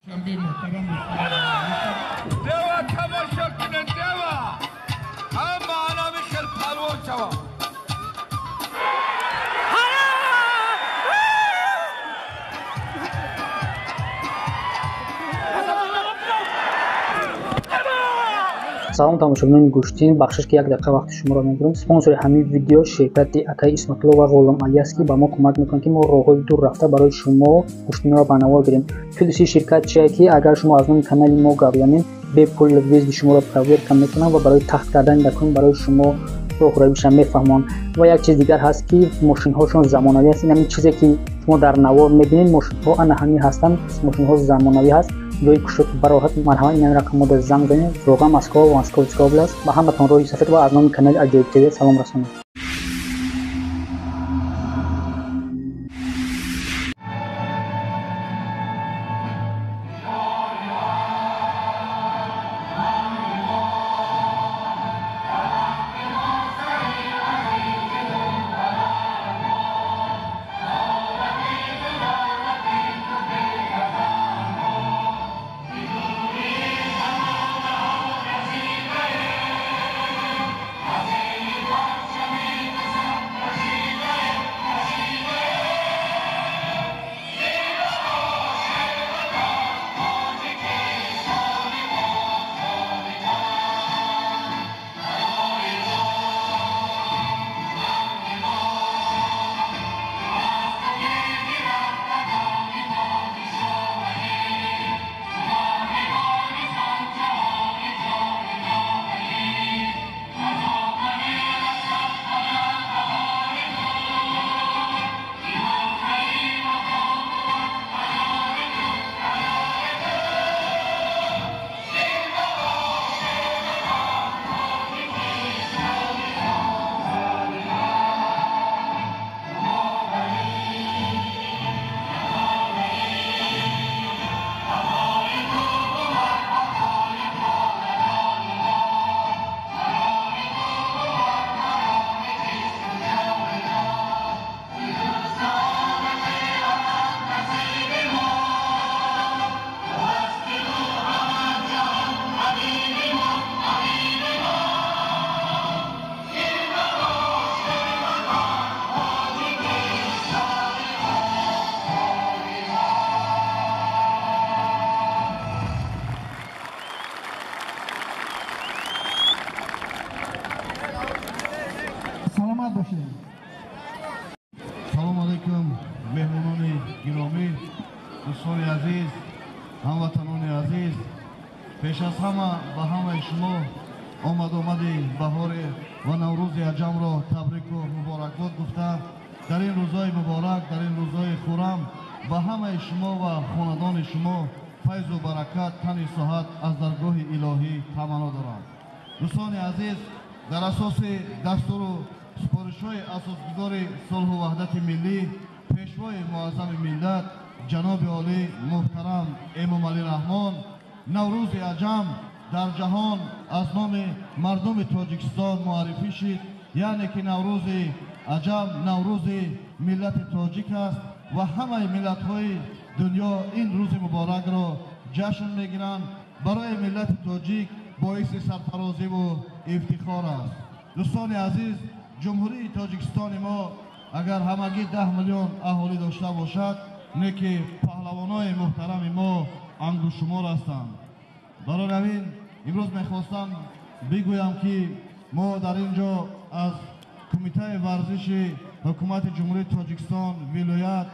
देवा तमाशा कुने देवा हम आना मिशल पहलवान चवा салом тамошобинони гӯштин бахшиш ки як дақиқа вақти шуморо мегирем. Спонсори ҳамин видео ширкати Акай Исматулло ва Ғулом Али аст ки ба мо кӯмак мекунад ки мо роҳҳои дур рафта барои шумо гӯштинро ба навор гирем. Филиси ширкат чия ки агар шумо аз номи канали мо гавиянед бепул визди шуморо проверка мекунанд ва барои тахт кардани дакун барои шумо роҳроиша мефаҳманд. Ва як чиз дигар ҳаст ки мошинҳошон замонавӣ аст. Ин чизе ки шумо дар навор мебинед мошинҳо ана ҳамин ҳастанд. Мошинҳо замонавӣ ҳаст. ҷои кушод бароҳат марҳамат ин рақамода занг занед. Воқеан Москва ва Московская област. Ба ҳаматон роҳи сафед ва аз номи канали Аҷоиб ТВ салом расонам. Салом алейкум меҳмонони гиромӣ, дӯстони азиз, ҳамватанони азиз. Пеш аз ҳама ба ҳамаи шумо омади баҳоре ва наврӯзи аҷамро табрику муборакбод гуфта, дар ин рӯзҳои муборак, дар ин рӯзҳои хуррам ба ҳамаи шумо ва хонадони шумо файзу баракат, тани соҳат аз даргоҳи илоҳӣ таманно дорам. дӯстони азиз, дар асоси дастуру супоришҳои асосгузори сулҳу ваҳдати миллӣ, пешвои муаззами миллат ҷаноби олӣ муҳтарам Эмомалӣ Раҳмон наврӯзи аҷам дар ҷаҳон аз номи мардуми Тоҷикистон муаррифӣ шид, яъне ки наврӯзи аҷам наврӯзи миллати тоҷик аст ва ҳамаи миллатҳои дунё ин рӯзи муборакро ҷашн мегиранд. Барои миллати тоҷик боиси сарфарозиву ифтихор аст. дӯстони азиз, ҷумҳурии Тоҷикистони мо агар ҳамагӣ 10 миллион аҳолӣ дошта бошад, не ки паҳлавонои муҳтарами мо ангушумор ҳастанд. барои ҳамин имрӯз мехостам бигӯям ки мо дар ин ҷо аз кумитаи варзиши ҳукумати ҷумҳурии Тоҷикистон, вилоят,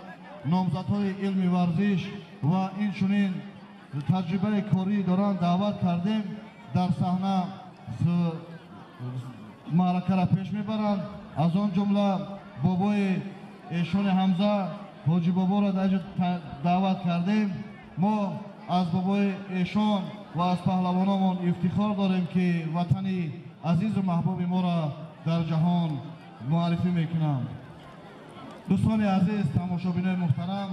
номзадҳои илми варзиш ва инчунин таҷрибаи корӣ доранд даъват кардем. дар саҳна маъракаро пеш мебаранд. аз он ҷумла бобои эшони ҳамза ҳоҷи боборо дар ҷо даъват кардем. мо аз бобои эшон ва аз паҳлавономон ифтихор дорем ки ватани азизу маҳбуби моро дар ҷаҳон муаррифӣ мекунанд. дӯстони азиз, тамошобинони муҳтарам,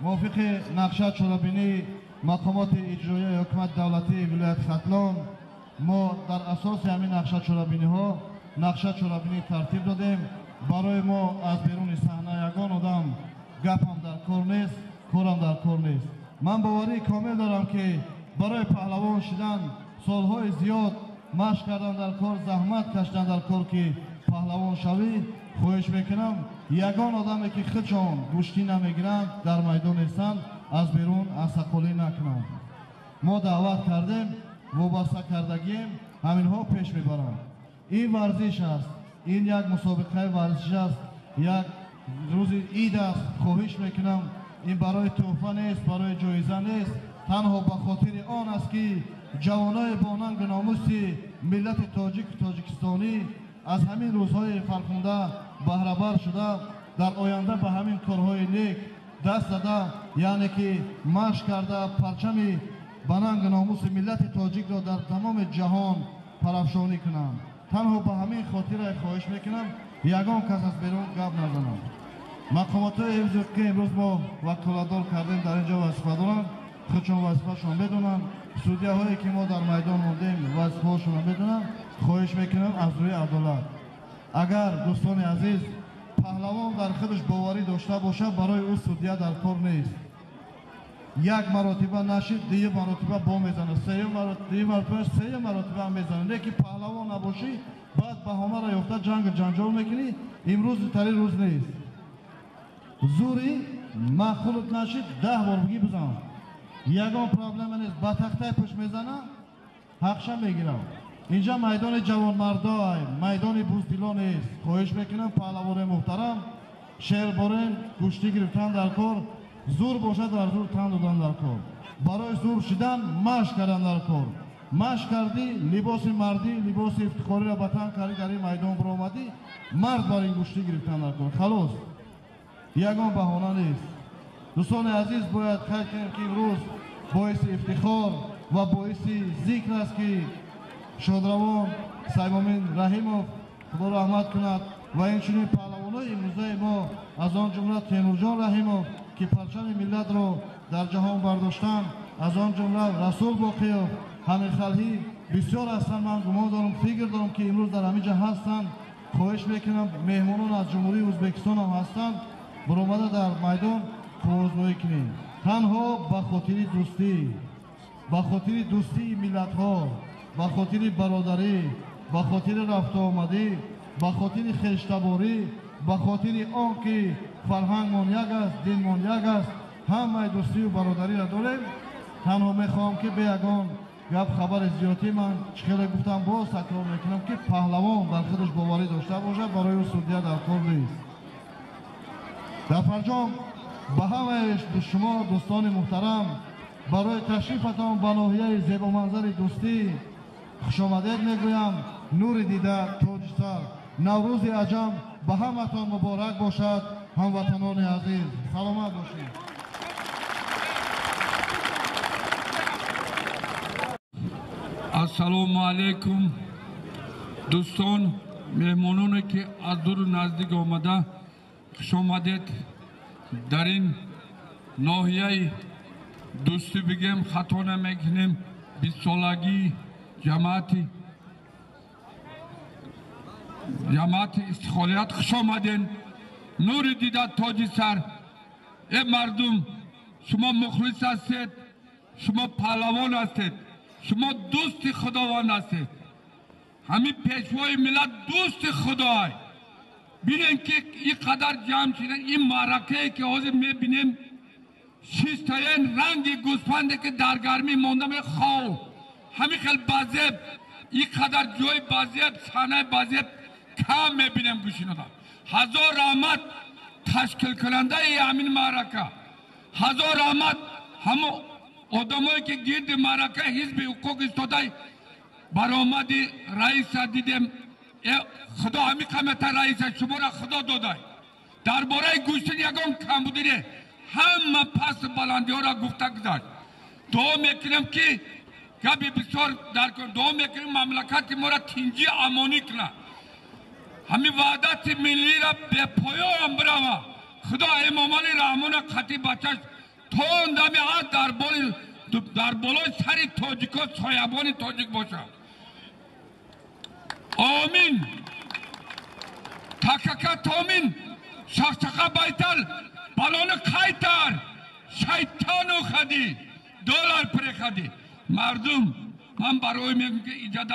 мувофиқи нақша чорабинии мақомоти иҷроияи ҳукумати давлатии вилояти Хатлон, мо дар асоси ҳамин нақша чорабиниҳо нақша чорабинӣ тартиб додем. барои мо аз беруни саҳна ягон одам гапам дар кор нест, корам дар кор нест. من باوری کامل دارم که برای پهلوان شدن سالهای زیاد مشق کردن در کار، زحمت کشیدن در کار که پهلوان شوی. خواهش میکنم یگان آدمی که خودشان گوشتی نمیگیرند در میدان نیستند از بیرون عصقالی نکنند. ما دعوت کردیم، وابسته کردگیم، همینها پیش میبرند. این ورزش است، این یک مسابقه ورزش است، یک روز عید است. خواهش میکنم این برای تحفه نیست، برای جایزه نیست، تنها به خاطر آن است که جوانای با ننگ و ناموس ملت تاجیک و تاجیکستانی از همین روزهای فرخنده بهره بر شده در آینده به همین کارهای نیک دست داده، یعنی که مشق کرده پرچم به ننگ و ناموس ملت تاجیک را در تمام جهان پرافشانی کنند. تنها به همین خاطر خواهش میکنم یگان کس از بیرون گپ نزنم. مقامات حفظ حقوقی امروز ما وکالتدار کردیم در اینجا وظیفه دارند، خودشان وظیفه‌شان بدونن. سودیه هایی که ما در میدان موندیم وظیفه‌شان بدونن. خواهش میکنم از روی عدالت، اگر دوستان عزیز پهلوان در خودش باوری داشته باشه برای او سودیه در کار نیست. یک مرتبه نشید دیگه مرتبه با میزنه، سه مرتبه هم میزنه. لیکن پهلوان نباشی بعد بهانه را یافته جنگ جنجال میکنی. امروز تری روز نیست. زوری مخلوط نشید 10 بار بگی بزن، یگان پرابلم نیست. با تخته پشت میزنه حقشه میگیره. اینجا میدان جوانمردای، میدان بوزدلان است. خواهش میکنم پهلوان محترم شیربارین گوشتی گرفتن در کار، زور باشد در زور تن دادن در کار، برای زور شدن مشق کردن در کار. مشق کردی لباس مردی، لباس افتخاری را به تن کردی، در این میدان برآمدی مرد برای گوشتی گرفتن در کار. خلاص یگان بهانه نیست. دوستان عزیز باید خیال کنیم که امروز باعث افتخار و باعث ذکر است که شادروان سیمامین رحیموف خدا رحمت کند و اینچنین پهلوانای امروزه ما از آن جمله تیمورجان رحیموف که پرچم ملت را در جهان برداشتن، از آن جمله رسول باقیوف، همین خلهی بسیار هستند. من گمان دارم، فکر دارم که امروز در همینجا هستند. خواهش میکنم مهمانان از جمهوری ازبکستان هم هستند، برآمده در میدان کارآزمایی کنیم. تنها به خاطر دوستی، به خاطر دوستی ملت ها، به خاطر برادری، به خاطر رفت آمدی، به خاطر خویشتباری، به خاطر آن که فرهنگ من یک است، دین من یک است، همه دوستی و برادری را داریم. تنها میخوام که به یگان گپ خبر زیادی من چخیلی گفتم باز تکرار میکنم که پهلوان در خودش باوری داشته باشه برای او سودیه در کار نیست. در فرجام به همه شما دوستان محترم برای تشریفتان به ناحیه زیبا منظر دوستی خوش آمدید میگویم. نور دیده تاج سر، نوروز عجم به همتان مبارک باشد. هموطنان عزیز سلامت باشید. السلام علیکم دوستان، مهمانانی که از دور و نزدیک آمده خوش آمدید. در این ناحیه دوستی بگیم خطا نمیکنیم. 20 سالگی جماعت استقلالیت خوش آمدین. نور دیده تاج سر. ای مردم، شما مخلص هستید، شما پهلوان هستید، شما دوست خداوند هستید. همین پیشوای ملت دوست خدای. بینین که این قدر جمع شدن، این معرکه که حاضر میبینیم شیسترین رنگ گوسفنده که در گرمی ماندم خواو، همین خیلی بازیب، این قدر جای بازیب، صحنه بازیب کم میبینیم گوشین آدم. هزار رحمت تشکیل کننده همین معرکه، هزار رحمت همه آدمایی که گرد معرکه حزب حقوق ایستاده برآمد. رئیس دیدیم خدا همین قیمت رئیس شما را خدا داده. درباره گوشتن یگان کم بودیه همه پس بلندی ها را گفته گذاشت. دعا میکنم که گبی بسیار در کن، دعا میکنم مملکت ما را تینجی امانی کنه، همین وعدت ملی را به پایان برامه. خدا امامان رحمان خطی بچش تون دمی ها در بالای سری تاجیک ها سایبان تاجیک باشه. آمین. تککت آمین. شخصقه بیتل بلان قیتر شیطانو خدی دلار پر خدی مردم من برای میگم که ایجاد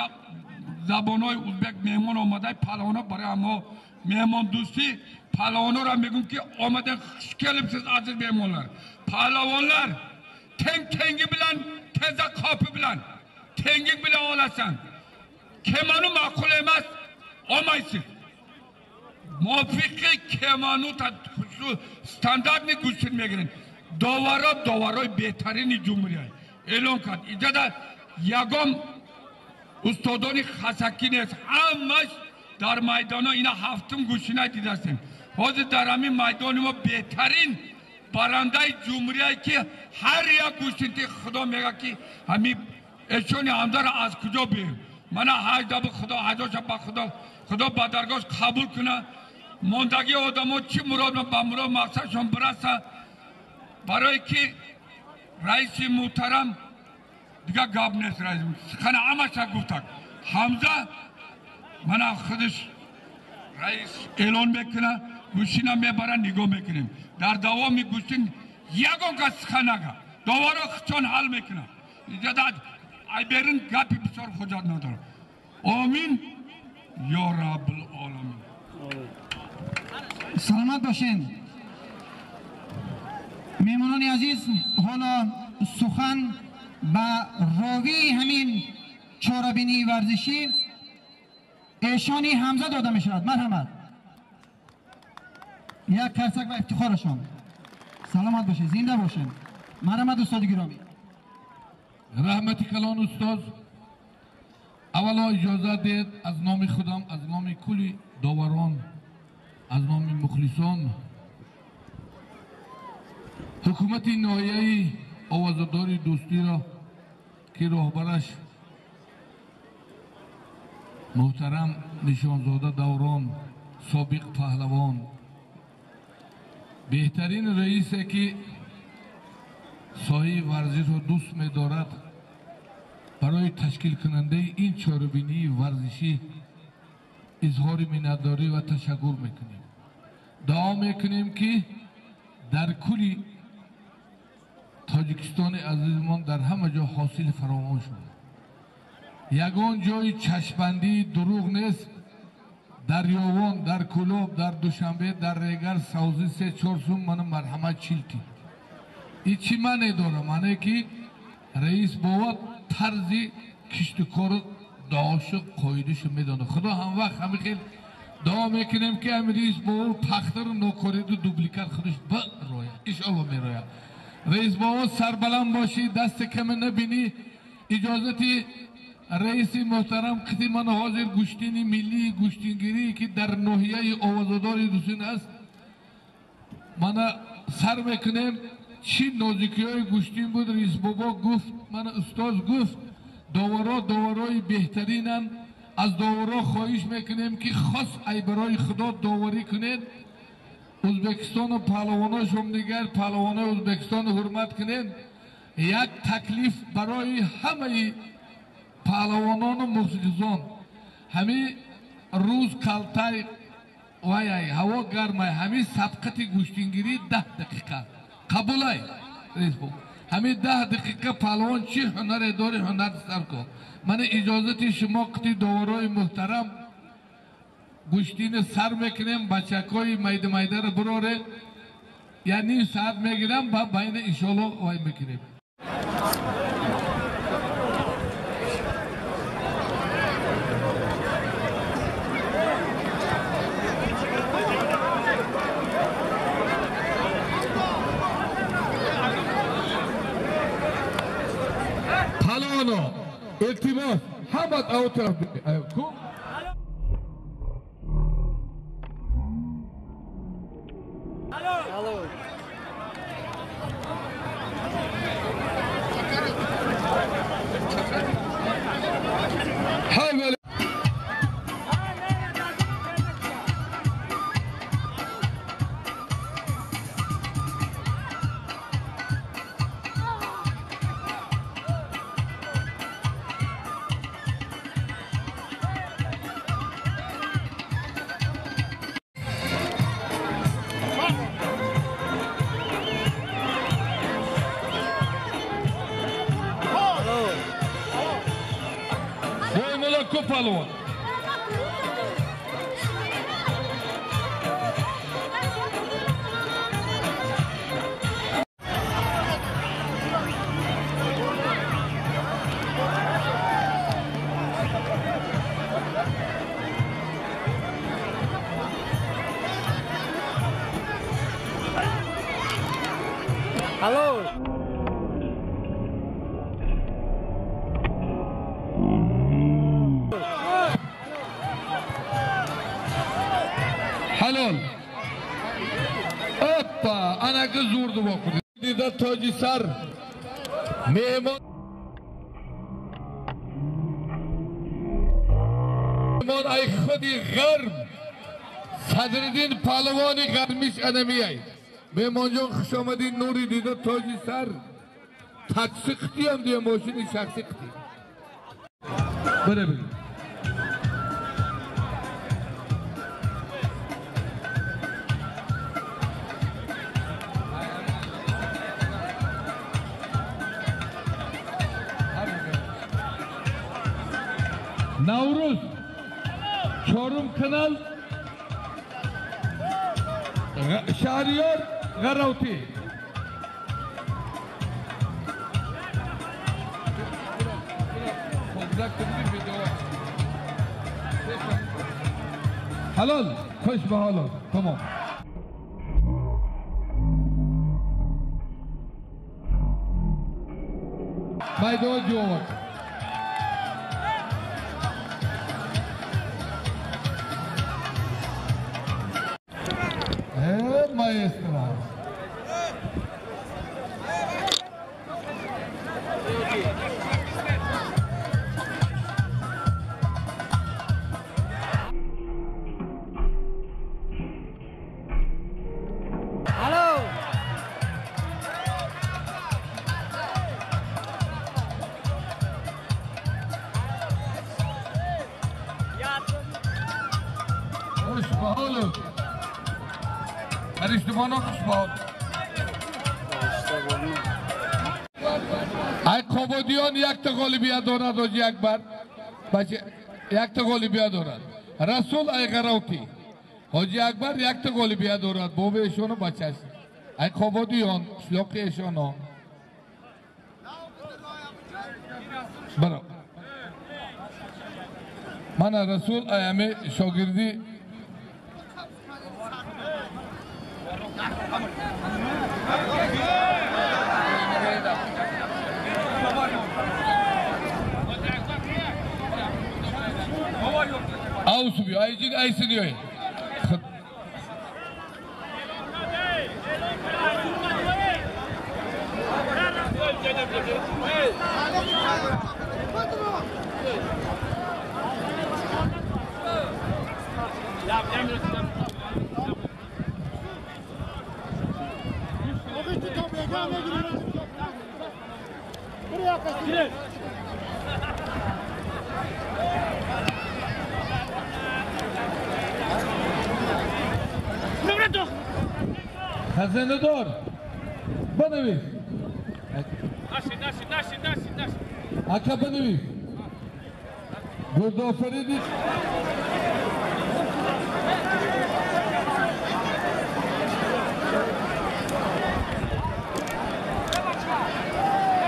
زبانهای ازبک مهمان آمده پهلوانا برای اما مهمان دوستی پهلوانا را میگم که آمده خوشگل بسید عزیز مهمانlar پهلوانlar tengi bilan teza qopi bilan tengik bilan olasan kemanu ma'qul emas olmaysiz muvafiqi kemanu standartni go'shtirmagan davaroy betarini jumhuriyat e'lon qildi ijada yagom ustodoni xasaki نیست همش در میدان اینا هفتم گوشینه دیدستیم حاضر در همین میدان ما بهترین برنده جمهوریت که هر یک گوشینتی خدا میگه که همین اشونی همدار از کجا بیریم من حج به خدا حجاش به خدا به درگاهش قبول کنه ماندگی آدم ها چی مراد به مراد مقصدشون برسه برای که رئیس محترم دیگه گاب نیست رئیس خانه همش گفتک حمزه من خودش رئیس اعلان میکنه گوشینا میبرن نگاه میکنیم در دوام گوشین یکون کس خانه دوباره چون حل میکنه اینجا ای برین گپی بسیار خجالت نداره آمین یا رب العالمین سلامت باشین میمونان عزیز حالا سخن با راوی همین چاره‌بینی ورزشی ایشانی حمزه داده می شود مرحمت یک کرسک و افتخارشان سلامت باشین زنده باشین مرحمت استاد گرامی رحمت کلان استاد اولا اجازه دید از نام خودم از نام کلی داوران از نام مخلصان حکومت ناحیه آوازداری دوستی را که راهبرش محترم نشانزاده دوران سابق پهلوان بهترین رئیسی که سایه ورزش را دوست می دارد برای تشکیل کننده این چاره‌بینی ورزشی اظهار منتداری و تشکر میکنیم دعا میکنیم که در کلی تاجیکستان عزیزمان در همه جا حاصل فراوان شد یگان جای چشمبندی دروغ نیست در یاوان در کلوب در دوشنبه در ریگر سوزی 3-4 سوم من مرحمت چیلتی این چی معنی داره معنی که رئیس باید طرزی کشتکار داشت قایدش میدانه خدا هم وقت همه خیلی دعا میکنیم که همین رئیس باید پختر نوکارید و دوبلیکر خودش برایه انشاءالله میرایه رئیس باید سربلند باشی دست کم نبینی اجازتی رئیس محترم قطعی من حاضر گوشتین ملی گوشتینگیری که در ناحیه آوازداری دوستین است من سر میکنیم چی نازکی های گوشتین بود رئیس بابا گفت من استاد گفت داورای بهترینن از داورا خواهش میکنیم که خاص ای برای خدا داوری کنید ازبکستان و پهلواناش هم دیگر پهلوانای ازبکستان حرمت کنید یک تکلیف برای همه پهلوانان و مخلصان همین روز کلتای وای هوا گرمه همین سبقت گوشتینگیری 10 دقیقه قبول ای رئیس بابا همین 10 دقیقه پهلوان چی هنر داری هنر سر کن من اجازت شما قطعی داورای محترم گوشتین سر میکنیم بچکای میده رو براره یعنی ساعت میگیرم با بین انشالله وای میکنیم پهلوانا التماس حمد او طرف کو حاول باکو پالوان حلال اپا انا که زور دو باکو دیده تاجی سر میمان ای خودی غرب صدرالدین پهلوانی غرمیش انمی ای میمان جان خوش آمدین نوری دیده تاجی سر تاکسی قطی هم دیگه ماشینی شخصی قطی بره بره نوروز چهارم کانال شهریار غراوتی حلال خوش به حالات تمام میدان جوان maestra خوش به حالت اشتبانا خوش به حالت ای کابادیان یک تا غالبیت دارد حاجی اکبر بچه یک تا غالبیت دارد رسول ای غراوتی حاجی اکبر یک تا غالبیت دارد باب ایشان و بچه ای کابادیان شلاق ایشان ها برو من رسول ای همه شاگردی او سبی ای جگ ای سنیوی خزانه دار بنویس ناشی اکا بنویس گرد آفریدی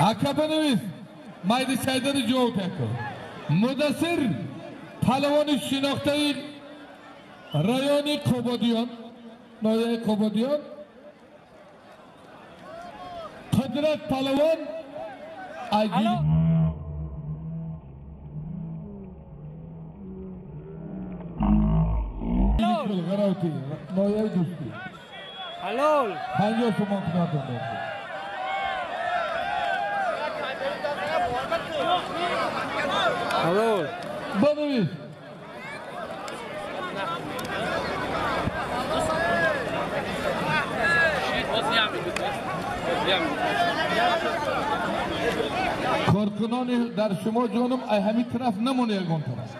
اکا بنویس مایدی سایدن جو تکو مدثر پهلوان شناخته رایان کابادیان نایه کابادیان قدرت پهلوان آگیری غراوتی نایه دوستی حلال 50 تومان کناتون دارد حلال بنویس کارکنان در شما جانم ای همین طرف نمونه یکون طرف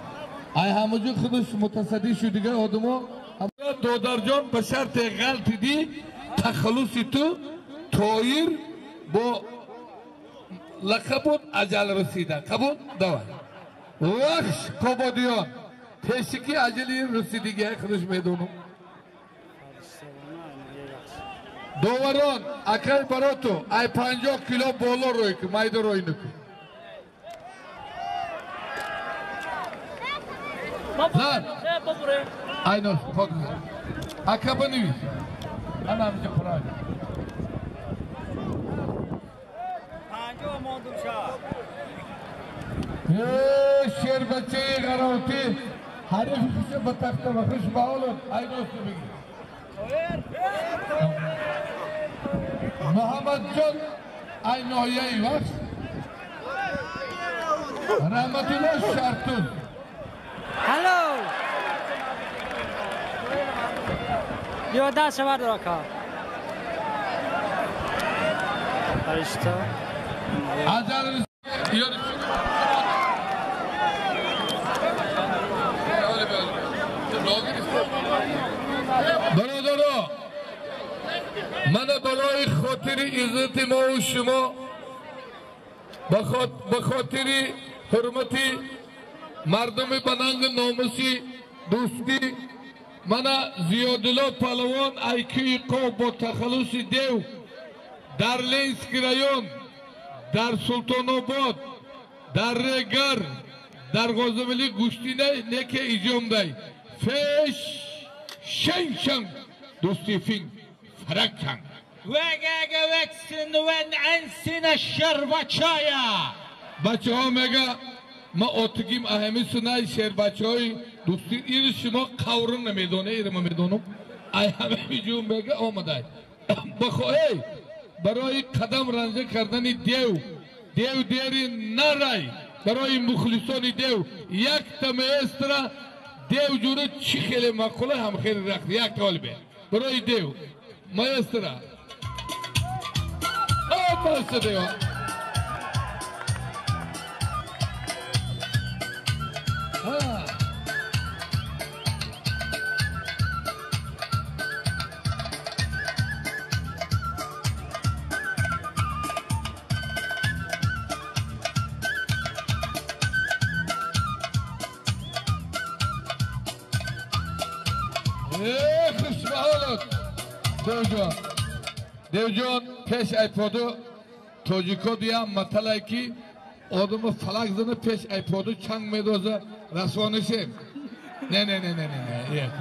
ای هموجه خودش متصدی شدیگه آدمو دادر جان به شرط غلط دی تخلصی تو تایر با لقبون عجل رسیده قبول دوای وخش کبادیان تشکی عجلی رسیدگی خودش میدونم دووران اکای براتو ای 50 کیلو بالا روی که مایده روی نکن زن ای نوش پاک اکا بنویس انا همجا پراج شیر بچه غراوتی حریف کسی بتخته و خوش باولد ای نوش بگی محمد جان ای نویه ای وقت رحمت الله شرطون هلو بیا دست شبر را که فرشته عجل برادرها من برای خاطر عزت ما و شما به خاطر حرمت مردم بننگ ناموسی دوستی من زیادالله پهلوان ایکی قوم با تخلص دیو در لینسک رایون در سلطان آباد در رگر در غازملی گوشتی نکه ایجام دای فش شنشن دوستی فین فرکن وگاگا وکسن ون انسین الشربچایا بچه ها میگه ما اتگیم اهمی سنای شهر بچه های دوستی این شما قورن نمیدونه ایرما میدونم ای همه جون میگه آمده بخواهی برای قدم رنجه کردن دیو دیری نرای برای مخلصان دیو یک تمیستره دیو جوره چی خیلی مقوله هم خیلی رخت یک قلبه برای دیو مایستره آماسته دیو دیوجان پیش ایپادو توجیکو دیا مطلعی که آدم فلک زنه پیش ایپادو چنگ میدازه رسوانه شد نه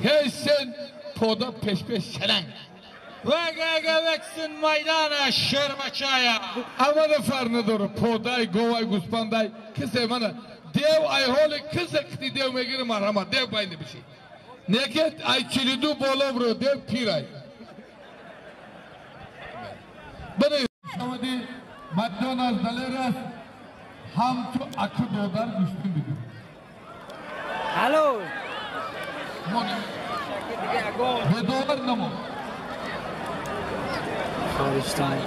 پیشن پادا پیش شلنگ وگاگا وکسن میدان شربچایا اول فر نداره پادای گوای گوسپندای کسی منه دیو ای حال کسی کتی دیو میگیره مرحمت دیو باینده بشی نکت ای 42 بالا برو دیو پیرای بله شمادی مکدونالد دلیرس هم تو اکو دودار گوشتون بگو هلو به دودار نمو خارجتان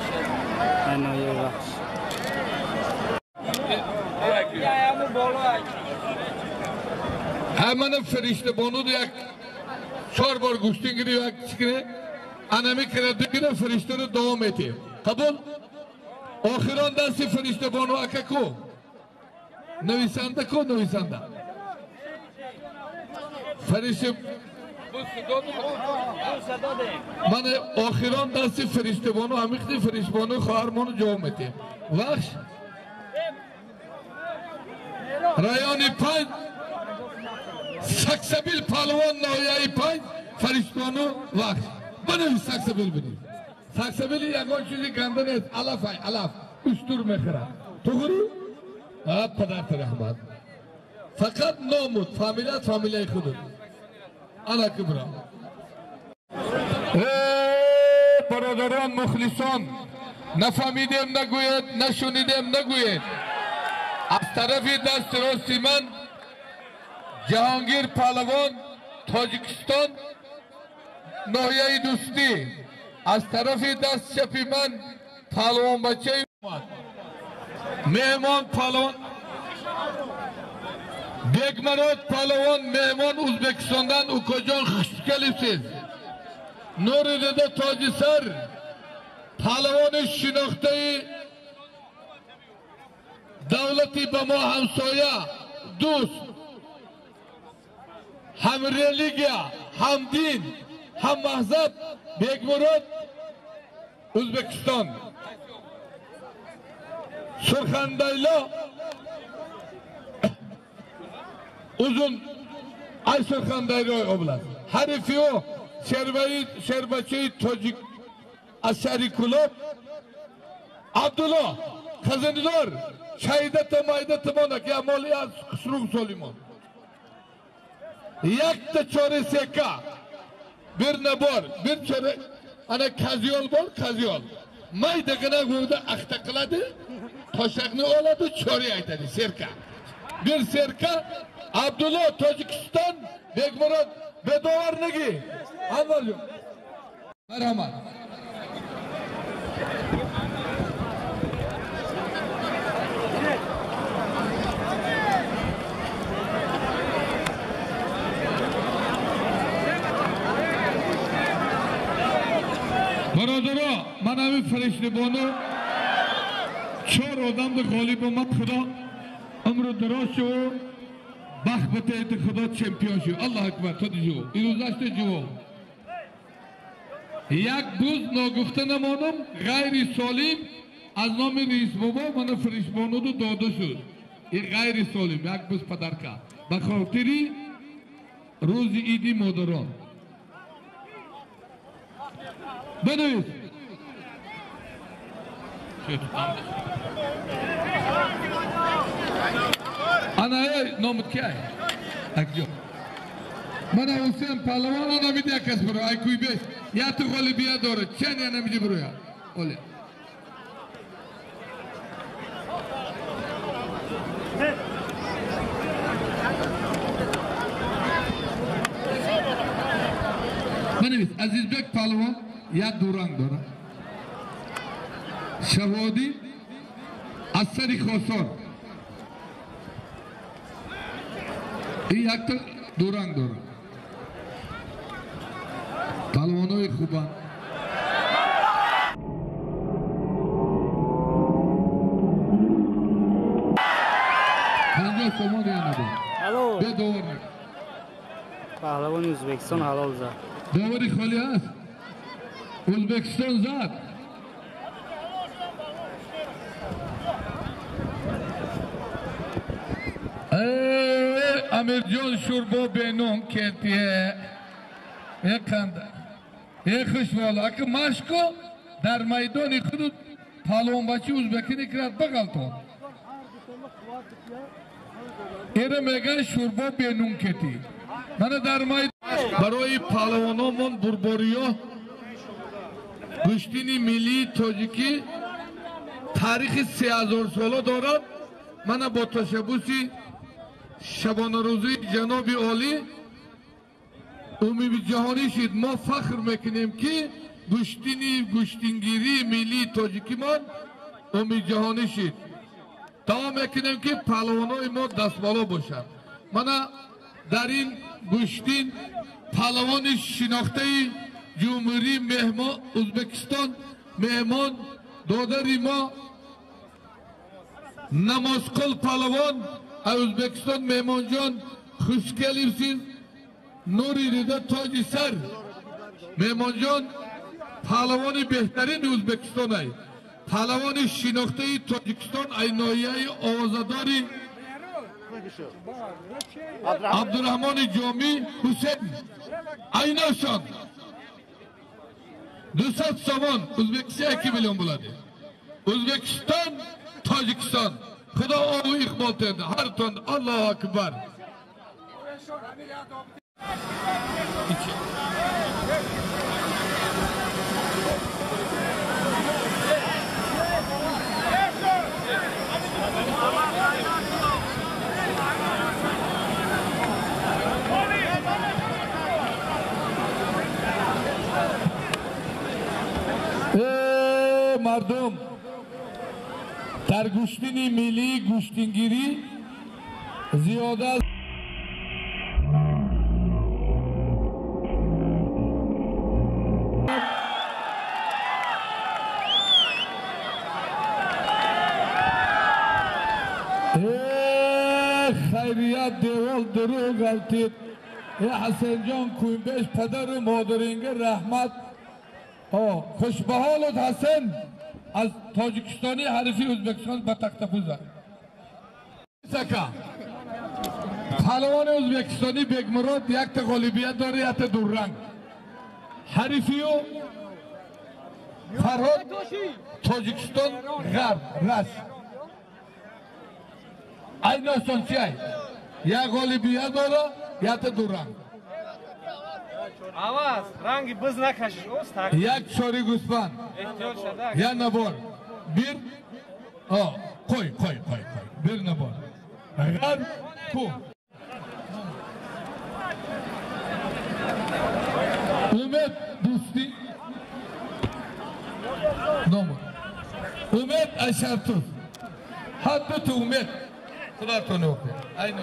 انایه بخش همه فرشته بانو دو یک 4 بار گوشتون گیری یک چکنه انمی کرده گیره فرشته رو دوام ایتی قبول آخران دستی فرشته بانو اکا کو نویسنده کو نویسنده فرشته من آخران دستی فرشته بانو همیختی فرشته بانو خواهرمانو جوام ایتی وقت رایان 5 سکسبیل پالوان نویای 5 فرشته بانو وقت بنویس سکسبیل بنویس سکسبیل یکان چیزی گنده نیست علف های علف اشتور میخوره تو خوری؟ پدرت رحمت فقط نامود فامیلیت فامیلی خودت انا کبرا برادران مخلصان نفهمیدیم نگوید نشونیدیم نگوید از طرفی دست راستی من جهانگیر پهلوان تاجیکستان ناحیه دوستی از طرفی دست چپی من پهلوان بچه مهمان پهلوان بگمرات پهلوان مهمان ازبکستاندن اوکاجان خوشگلیسیز نور رضا تاجی سر پهلوان شناخته دولتی به ما همسایه دوست، هم ریلیگیا، هم دین، هم مذهب بگمرد Özbekistan. Surxondaryo uzun ay Surxondaryo oblast. Harifi o Şerbaçi Tojik Aşari Kulüp Abdullah kazanıyor. Şahidat-ı maydat-ı monak ya Molya Kusruk Solimon. Yakta çore seka bir nebor bir çore ana kazyol bol kazyol. Maydagına burada akta kıladı. Toşakını oladı çore aytadı serka. Bir serka Abdullah Tojikistan Begmurat Bedovarnagi. Anlarım. Merhaba. برادرها من همین فرشته بانو 4 آدم به غالب آمد خدا عمر دراز شو بخت بتایید خدا چمپیون شو الله اکبر تو جو ایروزشت جو یک بوز ناگفته نمانم غیر سالم از نام رئیس بابا من فرشته بانو دو داده شد این غیر سالم یک بوز پدرکا بخاطری روز ایدی مادران بنویس انا نامت که اکجو من حسین پهلوان انا میده یک کس برو ای کوی بیش یا تو خالی بیا داره چند یا نمیده برو یا اولی بنویس عزیزبک پهلوان یا دورنگ داره شهادی اثری خواستار این یک تا دورنگ داره پهلوانای خوبان پنجاه سامان یا نداره الو به دور نک پهلوان ازبکستان حلال زد داوری خالی هست ازبکستان زد امیر جان شوربا بینون کتیه یکند یک خوشوالا اگه مشکو در میدان خود پالون بچی ازبکی نکرد بغل تو ایره میگن شوربا بینون کتی من در میدان برای پالوانامون برباریا گشتینی ملی تاجیکی تاریخ 3000 ساله دارد من با تشبوسی شبانه روزی جناب عالی عمومی جهانی شد ما فخر میکنیم که گشتینگیری ملی تاجیکی من عمومی جهانی شد تا میکنیم که پهلوانای ما دست بالا باشد من در این گشتین پهلوان شناخته جمهوری مهمان ازبکستان مهمان دادری ما نمازقل پهلوان ازبکستان مهمان جان خوش گلیمسین نوری رده تاج سر مهمان جان پهلوان بهترین ازبکستان ای پهلوان شناخته تاجیکستان ای ناحیه آوازداری عبدالرحمن جامی حسین ایناشان 200 سامان ازبکستان 2 میلیون بلاده ازبکستان تاجیکستان خدا او اقبال تنده هر تند الله اکبر مردم در گشتین ملی گشتینگیری زیاده خیریت دیوال دروغ گفتید حسین جان کوینبش پدر و مادرینگه رحمت خوش به حالت حسین از تاجیکستانی حریفی ازبکستان به تختفوزه سکا پهلوان ازبکستانی بگمراد یک تا غالبیت داره یک تا دور رنگ حریفی و فرهاد تاجیکستان غرب رش این آسان چی های یک غالبیت داره یک تا دور رنگ آواز رنگی بز نکشش اوست یک چاری گوسپند یا نبار بیر کوی بیر نبار غرب کو امید دوستی نامور امید اشرتوز حد تو امید خدا تو نوکه اینو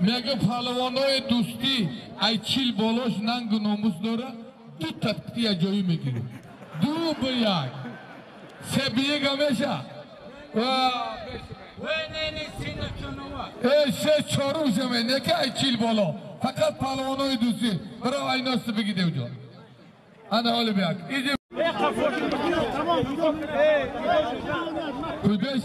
میگه پهلوانای دوستی ای چیل بالاش ننگ و ناموس داره دو تطبیق جایی میگیره دو به یک سه به یک همیشه سه چارو زمینه که ای چیل بالا فقط پهلوانای دوستی برای این است بگیده اونجا انا حالی بیاک ایجا کویبش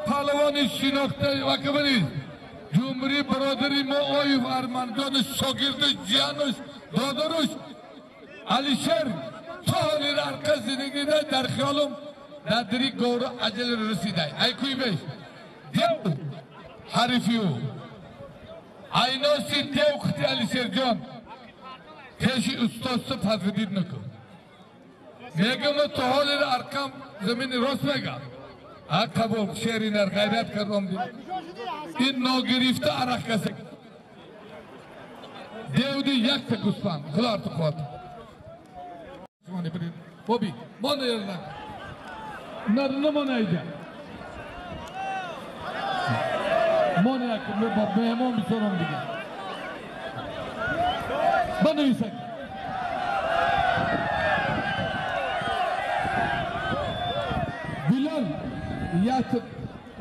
پهلوانی شناخته و که بریز جمهوری برادری ما آیف ارمنجان شاگرد جیانوش دادروش علیشر تا حالی ررکه زندگی ده در خیالم در دری گورو عجل رسیده ای کویبش دیو حریفیو ایناسی دیو خطی علیشر جان تشی استاست پذیرید نکن میگم تو حالی ارکم زمین راست بگم قبول شعری نر غیرت کردم دی این ناگرفته عرق کسی دیودی یک تا گوسپند خلار تو خواهد بابی ما نیرنم نمانه ایجا ما نیرکم با مهمان بیسارم دیگه بنویسک بلال یک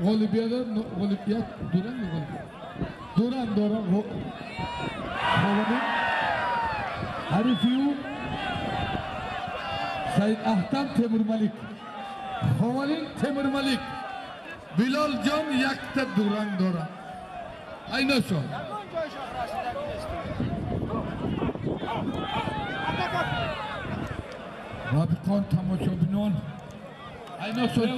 غالبیت دوران خوانی حریفیو سید احتم تیمور ملیک خوانی تیمور ملیک بلال جان یک تا دوران دوران اینا شد رابطان تماشا بینان اینا شد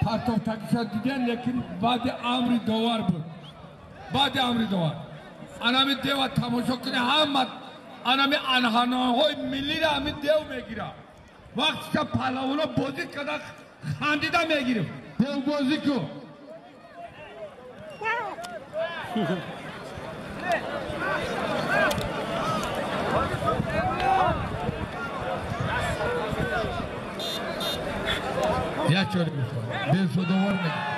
پرتاب تکیشت دیدن لیکن بعد امری دوار بود بعد امری دوار انامی دیو تماشا کنه همت انامی انحناهای ملی را همی دیو میگیره وقتی که پهلوانا بازی کده خندیده میگیره دیو بازی کو یک چاری میخواد دیو دوار میگیره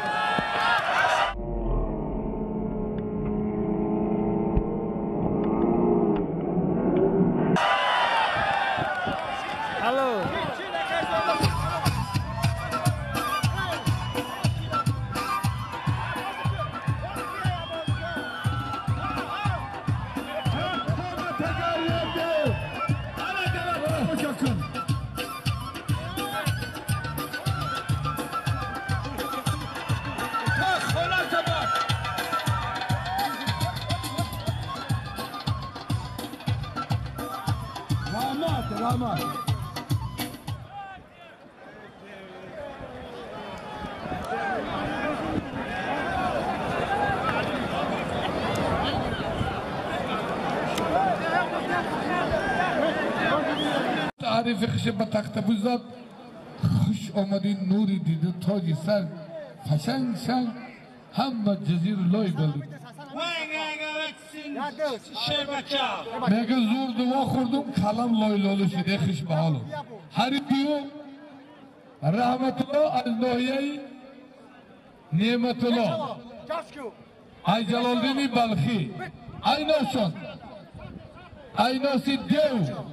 تعریف خش به تخت بزد خوش آمدین نوری دیده تاج سر فشنگ شنگ همه جزیر لای بلد میگه زور دوا خوردم کلم لای لالو شده خش به حالو هری دیو رحمت الله از ناحیه نعمت الله ای جلالدین بلخی ای ناشان ای ناسی دیو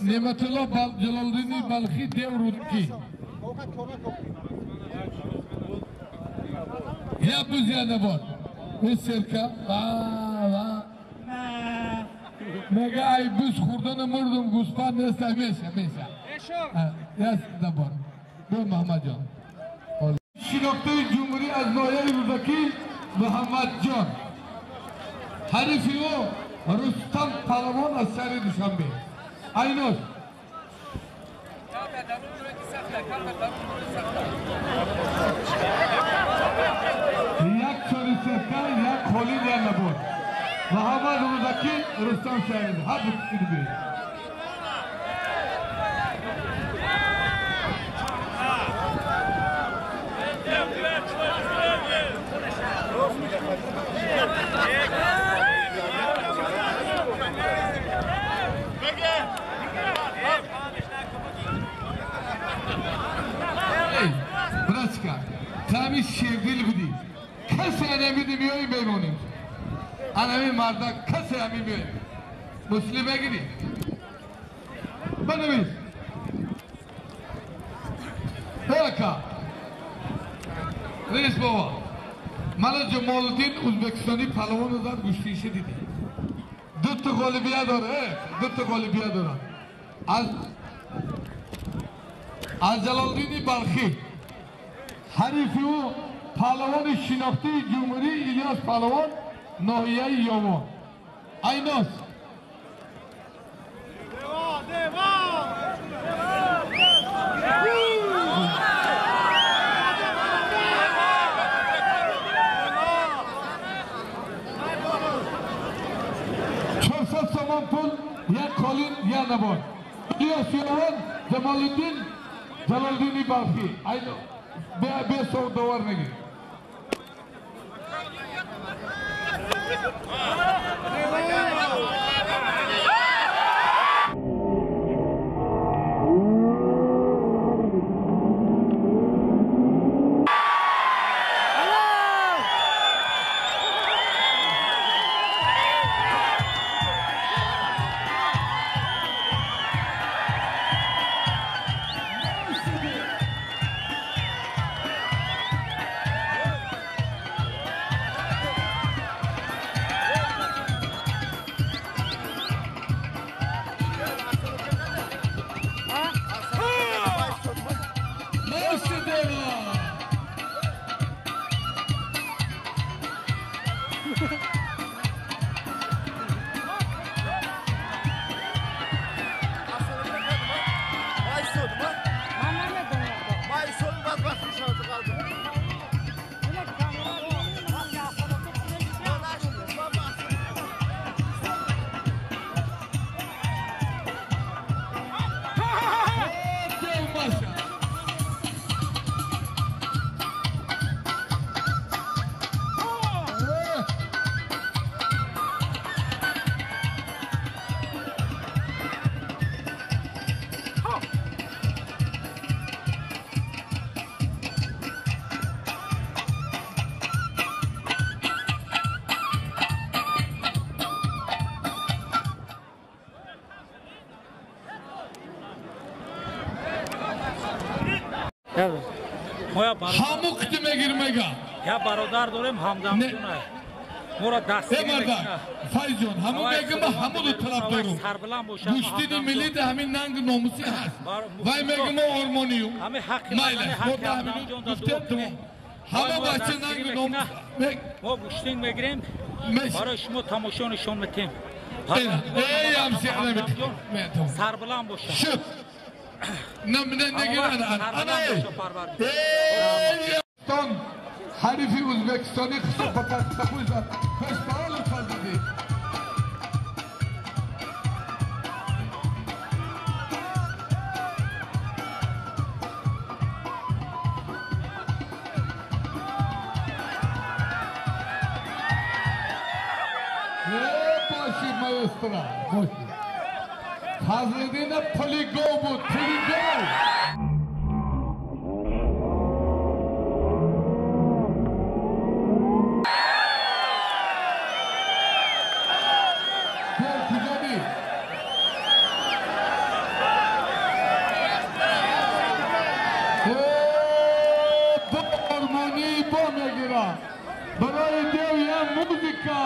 نعمت الله جلالدین بلخی دیو رودکی یا بزیاده باد این سرکه میگه ای بز خوردن مردم گوسپند نیست میشه یست دبار دو محمد جان شناخته جمهوری از ناحیه رودکی محمد جان حریفی او رستم پهلوان از شهر دوشنبه ایناست یک چاری سرکه یک خالید یا نبود محمد رودکی رستم شهر هر دو کشید بید تامی شیردل بودی کسی نمیدی میایی بیمونیم انمی مردا کسی همی میایی مسلم بگیری بنویس برکا رئیس بابا مالا جمالدین ازبکستانی پهلوان زد گوشتیشه دیدی دو تا غالبیه داره از جلالدینی بلخی حریفی او پهلوان شناخته جمهوری الیاس پهلوان ناحیه یاوان ایناست سامان پول یک کالین یا نباد الیاس یاوان جلالدینی بلخی به صوت دوار نگی همو کتیمه گیرمگا یا برادر داریم همدم جونه مورا دستی میکنه فایز جون همو میگم همو دو طرف دارم گوشتین ملی ده همین ننگ ناموسی هست وای میگم هورمونیو همه حقی مایله خود همین گفتم همه بچه ننگ ناموس ما گوشتین میگیریم برای شما تماشا نشون میدیم ey hamsiyada bitti. Sar bilan boşa. Şu. Ne giren ana ey. Son harifi Uzbekistan'ı kısa fakat kapıyla kaç pahalı fazladı. Başı maestra. Hazretine poligo bu, poligo. برای دیویا موزیکا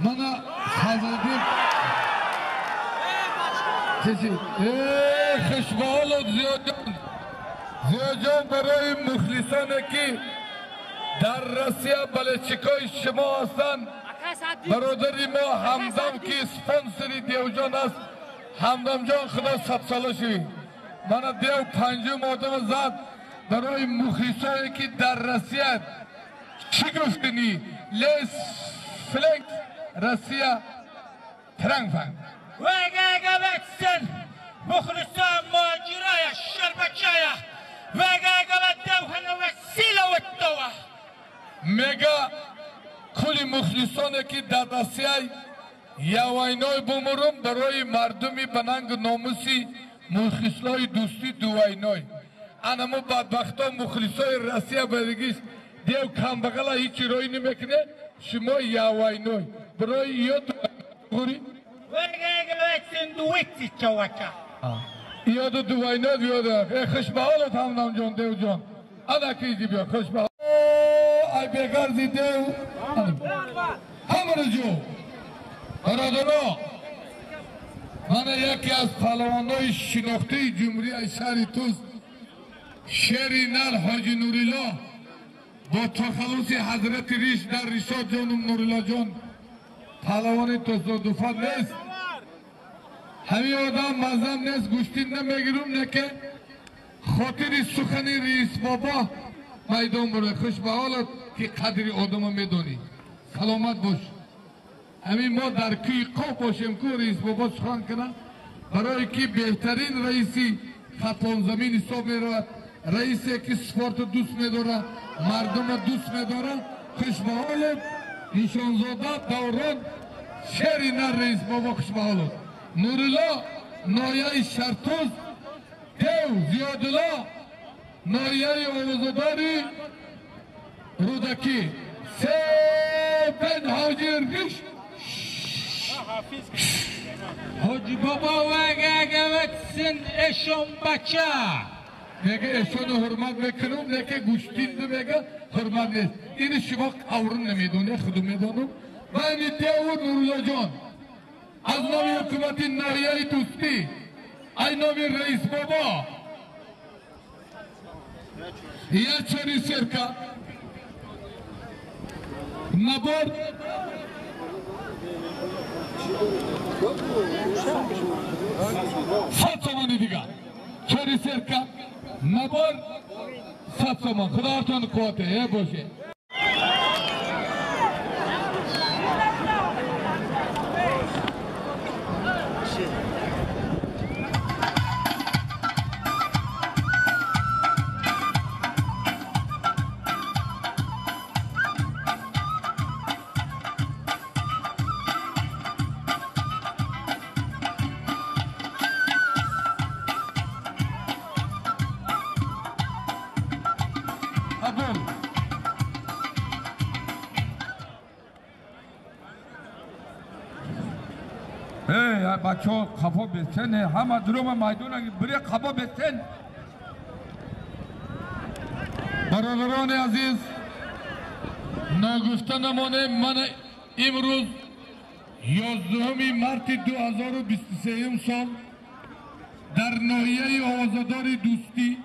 Bana hazırdır. Kışbağal ol Ziyacan. Ziyacan برای مخلصانه که در روسیه بلشکای شما هستند برادری ما همدم که اسپانسری دیوجان است همدم جان خدا 100 ساله شوی من دیو پنجم آدم زد برای مخلصانه که در روسیه چی گفتنی لیس فلنک روسیه ترنگ فنگ وگه بکسن مخلصان ماجرای شربچای وگه دوهن وسیله و دوه میگه کلی مخلصانه که در روسیه یواینای بمرم برای مردمی بننگ ناموسی مخلصای دوستی دوینای انمو بدبختا مخلصای روسیه بدگیش دیو کم بغلا هیچی روی نمیکنه شما یواینای برای یاد دوری وگه بکسن دویتی چوچا یاد دوینای بیاده خشبهالت همدم جان دیو جان انا کیزی بیا خشبهال ای بگرزی دیو همه جو برادرها من یکی از پهلوانای شناخته جمهوری شهر توس شهری نر حاجی نوریلا با تخلص حضرت ریش در ریشاد جانم نوریلا جان پهلوان تصادفات نیست همین آدم مزم نیست گوشتین نمیگیرم نکه خاطر سخنی رئیس بابا میدان بره خوش به حالت که قدری آدم میدونی سلامت باش همین ما در کوی قاف باشیم که رئیس بابا سخن کنه برای که بهترین رئیسی خطان زمین حساب میرود رئیسی که سپورت دوست میداره مردم دوست میداره خوش به حالت نشانزاده دوران شهری نر رئیس بابا خوش به حالت نوریلا نایه شرطوز دیو زیادلا نایه آوازداری رودکی سپن حاجی ریش حاجی بابا وگه بکسن اشون بچه میگه اشون حرمت میکنم نکه گوشتین دو میگه حرمت نیست این شما قورون نمیدونه خودم میدونم و این دیو نوریلا جان از نامی حکومت ناحیه توستی ای نامی رئیس بابا یا چری سرکا نبرد سات سامانی دیگه چری سرکا نبرد سات سامان خدا ارتان قوته باشه بچه ها خفا بستن همه دروم میدون اگه بره خفا بستن. برادران عزیز نگفته نمانه من امروز 11 مارس 2023 سال در ناحیه آوازدار دوستی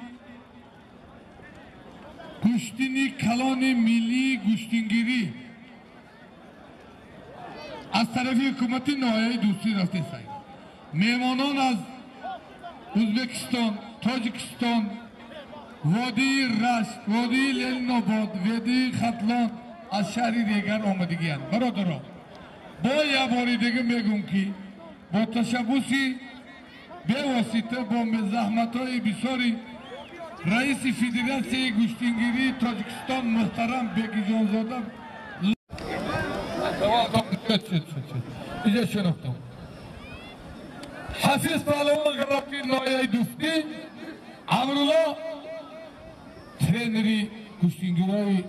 گشتینی کلان ملی گشتینگیری از طرف حکومت ناحیه دوستی رفته است. مهمانان از ازبکستان، تاجیکستان، وادی رشت، وادی لعل‌آباد، وادی ختلان از شهر دیگر آمدگی اند. برادران با یک بار دیگه میگم که با تشبوسی به واسطه با زحمت‌های بسیاری رئیس فدراسیون گشتینگیری تاجیکستان محترم بیگی جانزاده اینجا شناختم حفیظ پهلوان گرفتی ناحیه دوستی امرالله ترینری گشتینگیری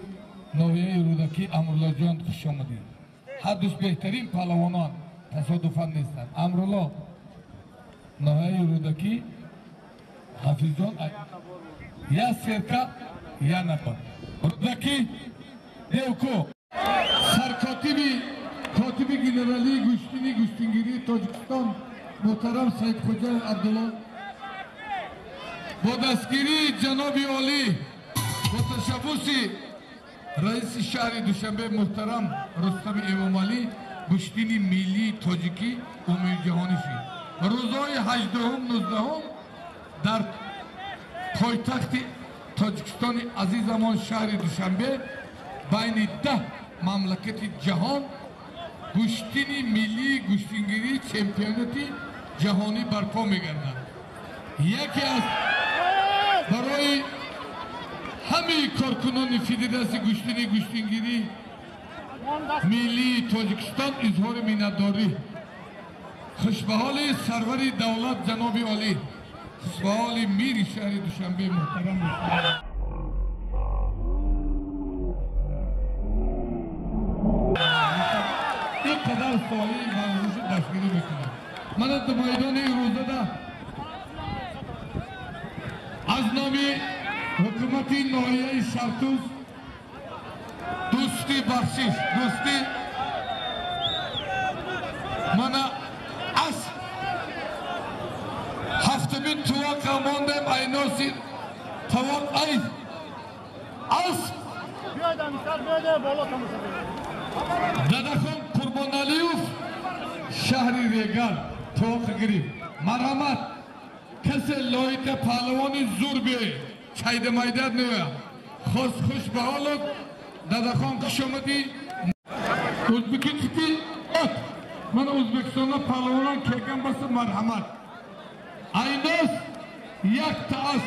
ناحیه رودکی امرالله جان خوش آمدید. هر دوست بهترین پهلوانان تصادفاً نیستند. امرالله ناحیه رودکی حفیظ جان یا سرکه یا نبا رودکی دیوکو سرکاتبی گنرالی گشتینگیری تاجیکستان محترم سید خوجا عبدالله با دستگیری جناب عالی با تشبوسی رئیس شهر دوشنبه محترم رستم امام علی گشتینی ملی تاجیکی امید جهانی شد. روزهای 18 19 در پایتخت تاجیکستان عزیزمان شهر دوشنبه بین 10 مملکت جهان گشتینی ملی گشتینگیری چمپیوناتی جهانی برپا می‌گردد. یکی از برای همه کارکنان فدراسیون گشتینگیری ملی تاجیکستان اظهار منتداری خوش به حال سرور دولت جناب عالی، خوش به حال میر شهر دوشنبه محترم این قدر سایه منظورش دستگیری میکنم. من در میدان روزه ده از نام حکومت ناحیه شرطوز دوستی بخشش دوستی من از هفتمین توقع ماندم ایناسی توقع از دادخون قربان علیوف شهر ریگل توقع گریم مرحمت کسی لایق پهلوان زور بیایی چاید مایدد نویا خوش به حالت دادخون خوش آمدی ازبکی خطی من ازبکستان پهلوانان کهکم بس مرحمت ایناس یک تاس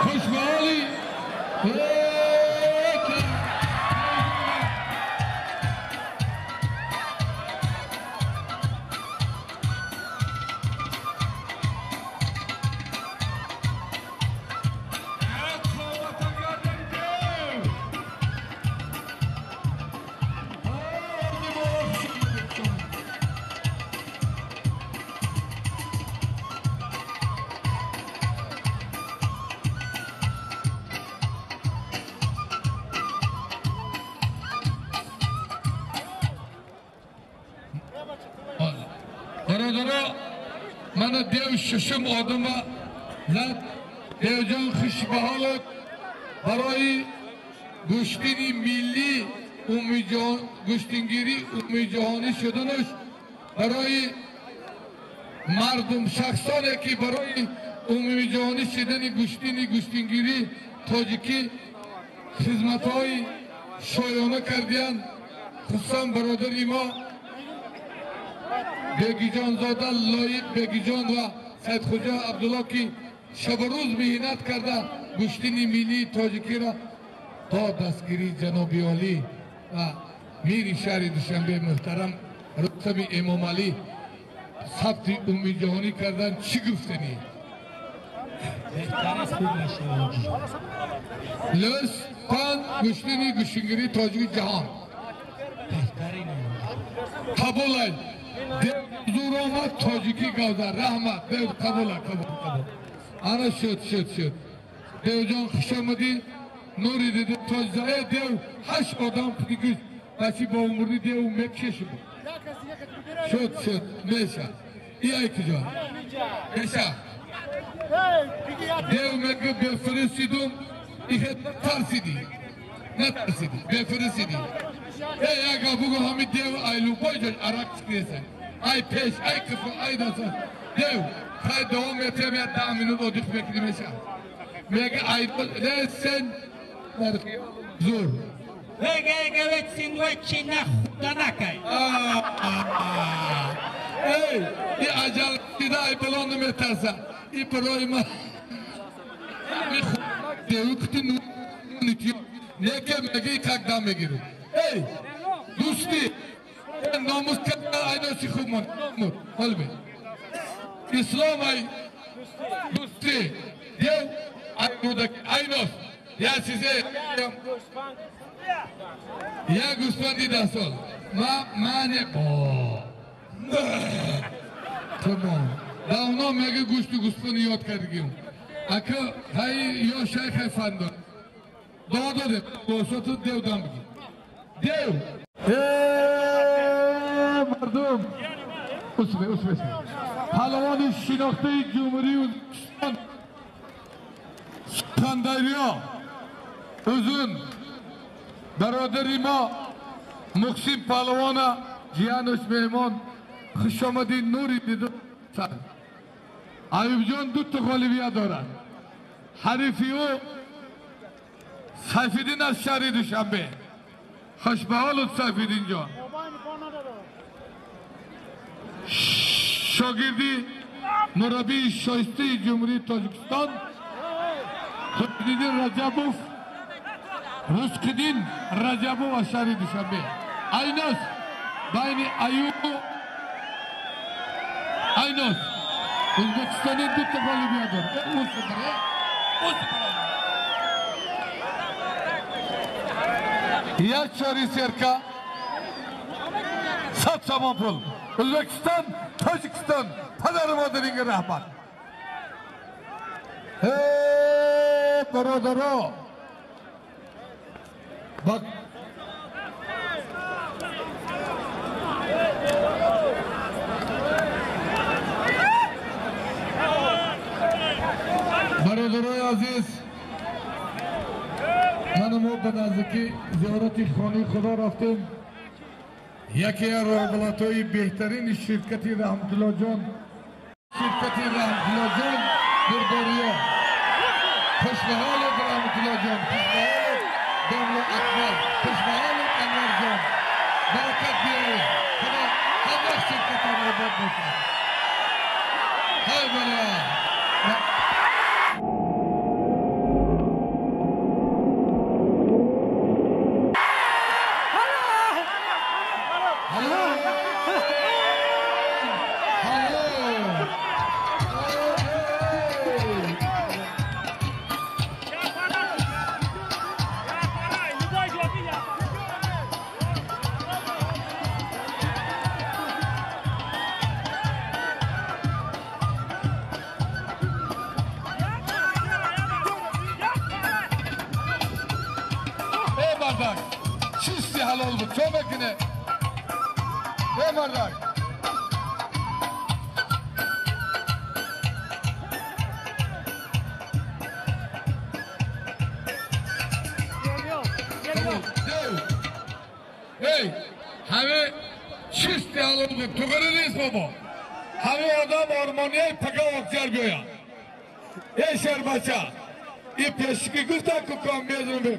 خوش به حالی برادرها من دیو ششم آدم زد دیو جان خوش به حالت برای گشتینی ملی گشتینگیری امید جهانی شدنش برای مردم شخصانی که برای امید جهانی شدن گشتینگیری تاجیکی خدمت‌های شایانه کردیان خصوصا برادر ما بیگی جان زاده لایق بیگی جان و سید خوجا عبدالله که شب و روز مهنت کرده گشتینی ملی تاجیکی را تا دستگیری جناب عالی و میر شهر دوشنبه محترم رستم امام علی ثبت امید جهانی کردن چی گفتنی Lüstan güçlüğünü güçlüğünü tacı cihan. Kabul et. Zurama taciki gavda rahmat. Dev kabul et kabul. Ana şut. Devcan kışamadı. Nuri dedi tacda dev haş adam güç. Basi bağımırdı dev mekşeşi bu. Şut meşa. İyi ayıkıcı. Meşa. Dev mekşe beferesidum. İhe tarsidi. Ne tarsidi? Beferesidi. Ey aga bugün hamid dev aylu boyca arak çıkıyorsa. Ay peş, ay kıfı, ay dasa. Dev. Kay devam etmeye tahminin odik beklemeşa. Mega ay ne sen zor. evet sin ve çinne danakay. Hey, i acal dida ay balonu metarsa. I proyma. Devukti nitiyo. Neke megi kakdam megiru. Hey, dosti. Namus kadar ayna sikhumun. Halbe. İslam ay dosti. Dev ay budak aynos. Ya size ya Guspandi dasol. Mane Tamam. Davno mege Guspandi yad kardigim. Aka hay yo şeyh hay fando. Dağda de. Boşatı devdan bigi. Dev. Mardum. Usme. Palavan-ı şinakte-i Cumhuriyet Uzbekistan. Skandariya. Uzun. برادری ما مقسم پهلوانا جیانش مهمان خوش آمدید نوری دیدو ایوب جان دو تا غالبیه دارد حریفی او سیفیدین از شهر دوشنبه خوش به حالت سیفیدین جان شاگردی مربی شایسته جمهوری تاجیکستان خوددین رجبوف Ruskidin Rajabu ve Şari Düşabe. Aynos Bayni Ayubu Aynos Uzbekistan'ın tuttu Bolivyadır. Ya Şari Serka Sat Samapul Uzbekistan Tacikistan Pazarı Madrin'e rahmat. Hey Barodoro Bak Barodaroy aziz Manım o benaziki ziyareti khani khuda raftim Yaki robalatoyi behtarin şirketi Rahmetullah Can bir doriyo Khushbahalı Rahmetullah Can Damla Akbar, Kışmahalı Enver Can, Barakat Biyari, Kıra Allah şirketine ibadet olsun. Hay bela! Çisti hal oldu, çömekine. Ne bardak? Hey, hame çisti hal oldu, tuğarınız baba. Hame adam ormaniye paka vakçar göya. Ey şerbaça, ipeşki gülta kukam mezun bek.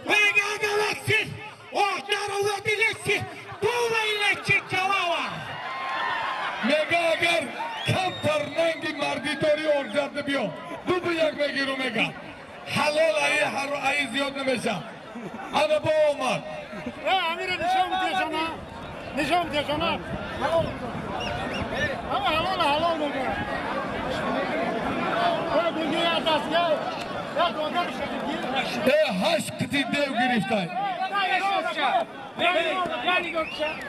Vega galaksiz, ortar olabilirsin, bu ile çiçava. Mega agar kam parnangi marditori orjardı biyo. Bu yak megiru mega. Halal ayı haru ayı ziyod nemeşa. Ana bu Omar. Amire nişan mı diyeceğim ha? Nişan mı diyeceğim ha? Ama halal mı? هشت قطی دیو گرفتای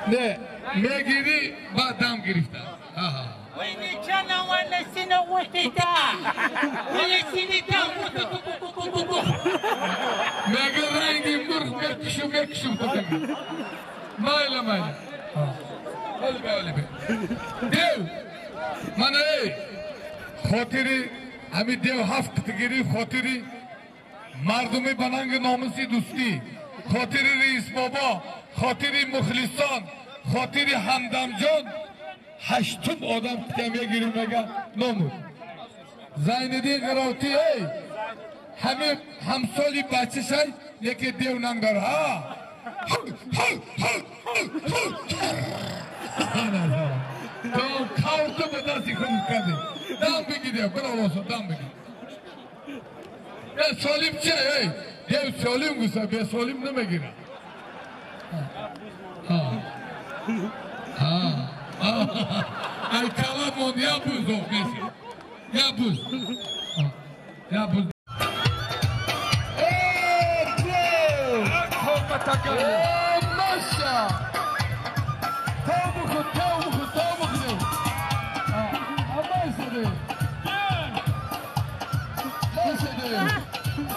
نه میگیری بعد دم گرفتای وینی چنا ونسینا وتیتا ونسینا میگه رنگی مرغ میکشم مایل دیو من خاطری همی دیو هفت قطگیری خاطری مردمی بنانگ ناموسی دوستی خاطری رئیس بابا خاطری مخلصان خاطری همدم جان هشتم آدم کمیه گیریم مگه نامود زیندی قراتی همه همسالی بچه شای یکی دیو ننگر ها تو کارتو به دستی کنم کردی دام بگی دیو برو دام بگی سالیم چه دیو سالیم گوسته به سالیم نمیگیره ای کلامون یا بوز او کسی یا بوز ماشا تابو خود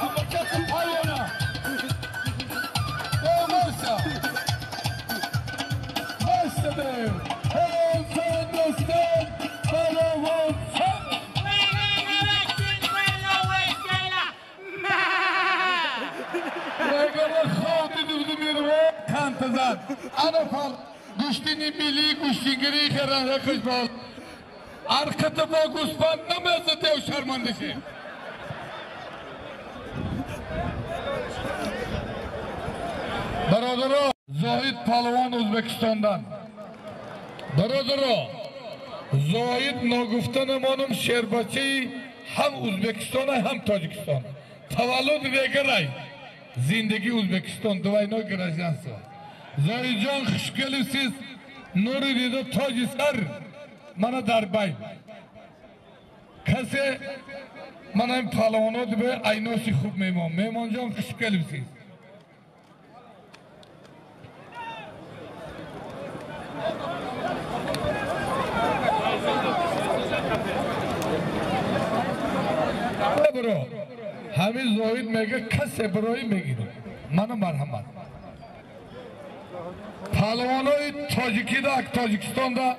اما کسی پایانا ماشا دیو هلون فندستان بلاوان زد انا فال گوشتینی ملی گوشتینگری خیران رکش بال ارکت با گوسپان نمیزده و شرمنده شه برادرها زاهد پهلوان ازبکستاندن برادرها زاهد ناگفتن مانم شیربچه هم ازبکستان هم تاجیکستان تولد دیگرای زندگی ازبکستان دواینا گرجنسو زاهد جان خوشگلی سیز نوری دیده تاجی سر منو در بین کسی من این پهلوانات به ایناسی خوب میمان جان خوشگلی سیز برو همین زاهد میگه کسی برای میگیره منو مرحمت پهلوانای تاجیکستان دا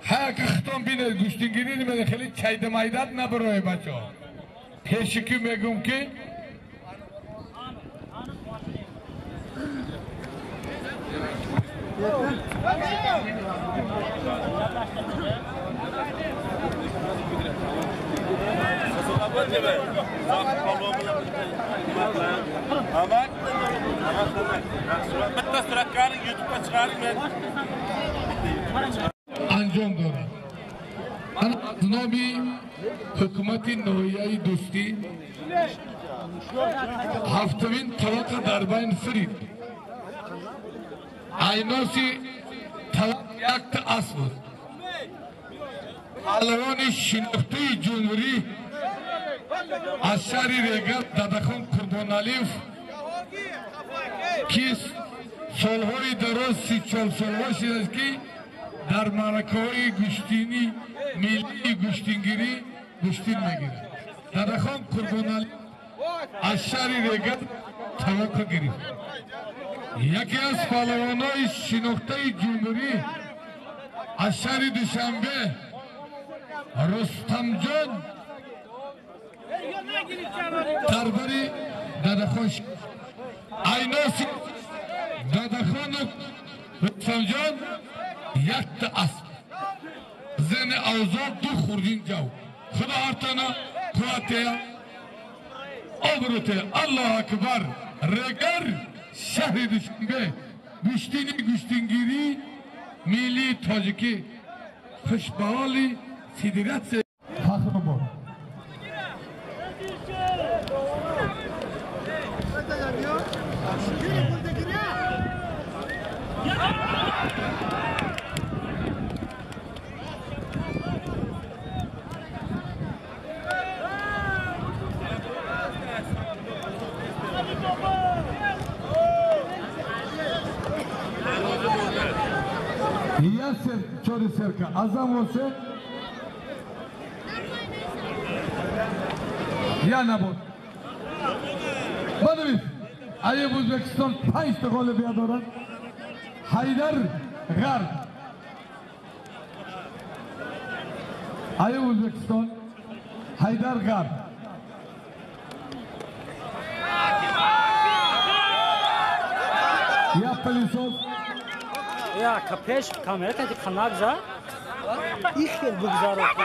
هر کختان بینه گوشتینگیری نمیده خیلی چایده مایدت نبرای بچه ها پیشکی میگم که انجام دارم من از نامی حکومت نویای دوستی هفتمین طبقه در بین فرید ایناسی طبقه یک اصل پهلوان شناخته جمهوری از شهر ریگر دادخان قربان علیف که سالهای دراز 34 ساله شده است که در معرکه‌های گوشتینی ملی گوشتینگیری گوشتین میگیره دادخان قربان علیف از شهر ریگر توقع گرفت یکی از پهلوانای شناخته جمهوری از شهر دوشنبه رستم جان درباره دادخان ایناسی دادخان رستم جان یک تا اسب زن اوزاد دو خوردین جو خدا ارتنا قواتیا آبروته الله اکبر رگر شهر دوشنبه گوشتینگیری ملی تاجیکی خوشبحالی سیدیرت سے فخر بود Victoria Serka. Azam olsa ya nabod. Badavit. Ayıp Uzbekistan 5 ta g'olibiyat dörad. Haydar G'arb. Ayıp Uzbekistan Haydar G'arb. Ya Palisov. Ya kapış kamera tadı kanakza. İlk bu güzel oldu.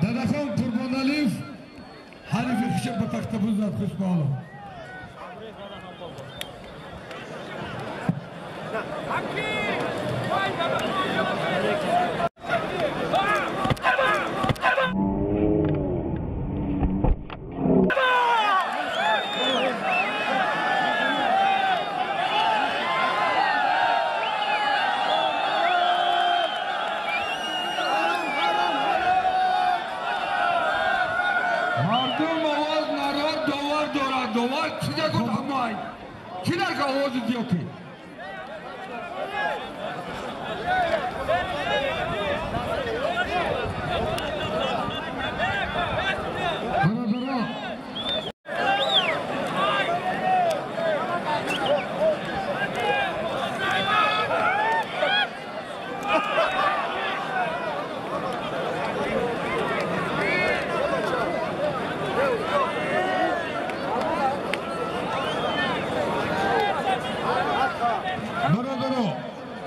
Dadakon Qurbonaliyev harifi xushib bataqda buzat xushbolu. مردم آواز نراد دوار دارد دوار چیزه گفت همای چی درک آواز دیوتی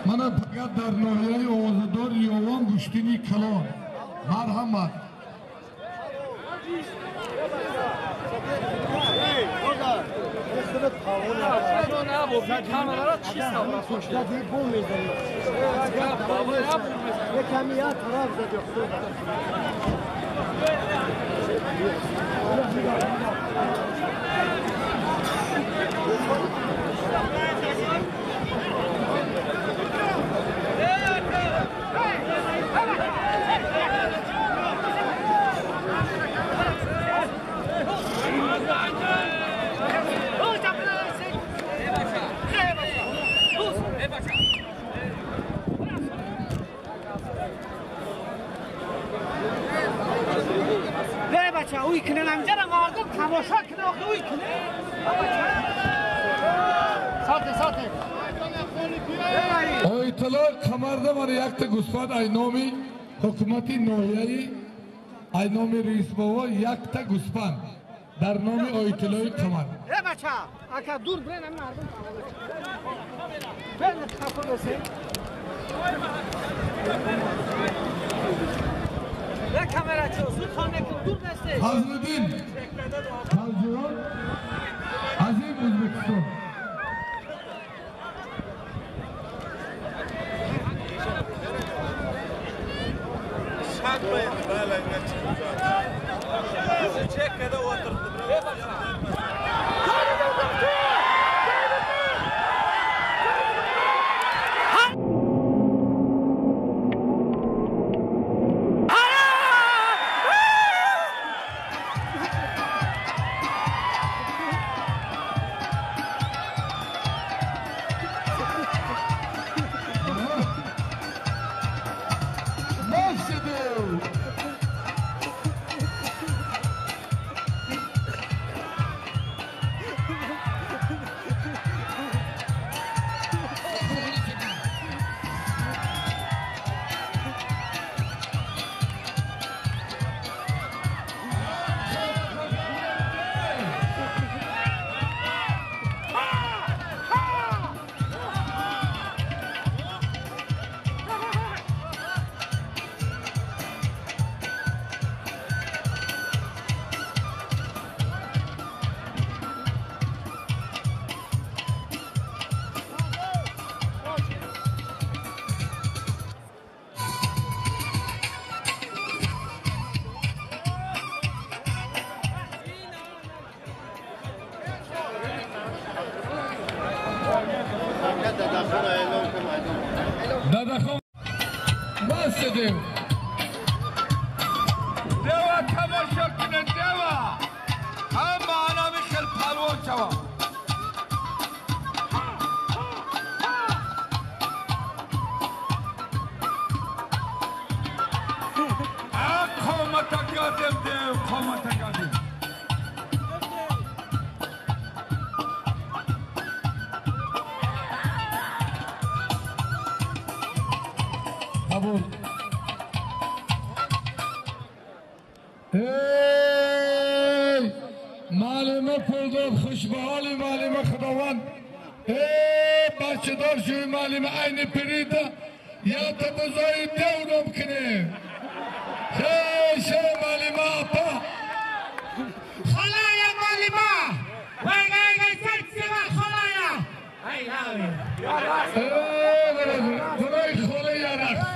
Mana fakat dar nohiyayı oğuzador yoğun güçtini kalon. Merhamet. اوی کنه نمجرم مردم تماشا کنه آخه اوی کنه ساته Oytalar kamarda var yakta Guspat Aynomi hükümeti Nohiyayı Aynomi Reis Baba yakta Guspan dar nomi oytalar kamar. بچه اکا دور برن هم مردم برن خفه بسه به کامرا چو زود خانه کن دور بسته Hazredin Kalcıvan Azim Uzbekistan. Çek kada oturdu. دادخون بس دیو دیوا تماشا کنن دیوا اما انا میخل پلوان شوا قومتا گادم دیو قومتا گادم قبول ای معلومه پولدار خوشبحالی معلومه خداوند ای بچه دار شوی معلومه این پریده یا تا بزایی دیونم کنه شو معلومه اپا خلایا معلومه وای سرسیما خلایا برای خوله یارخ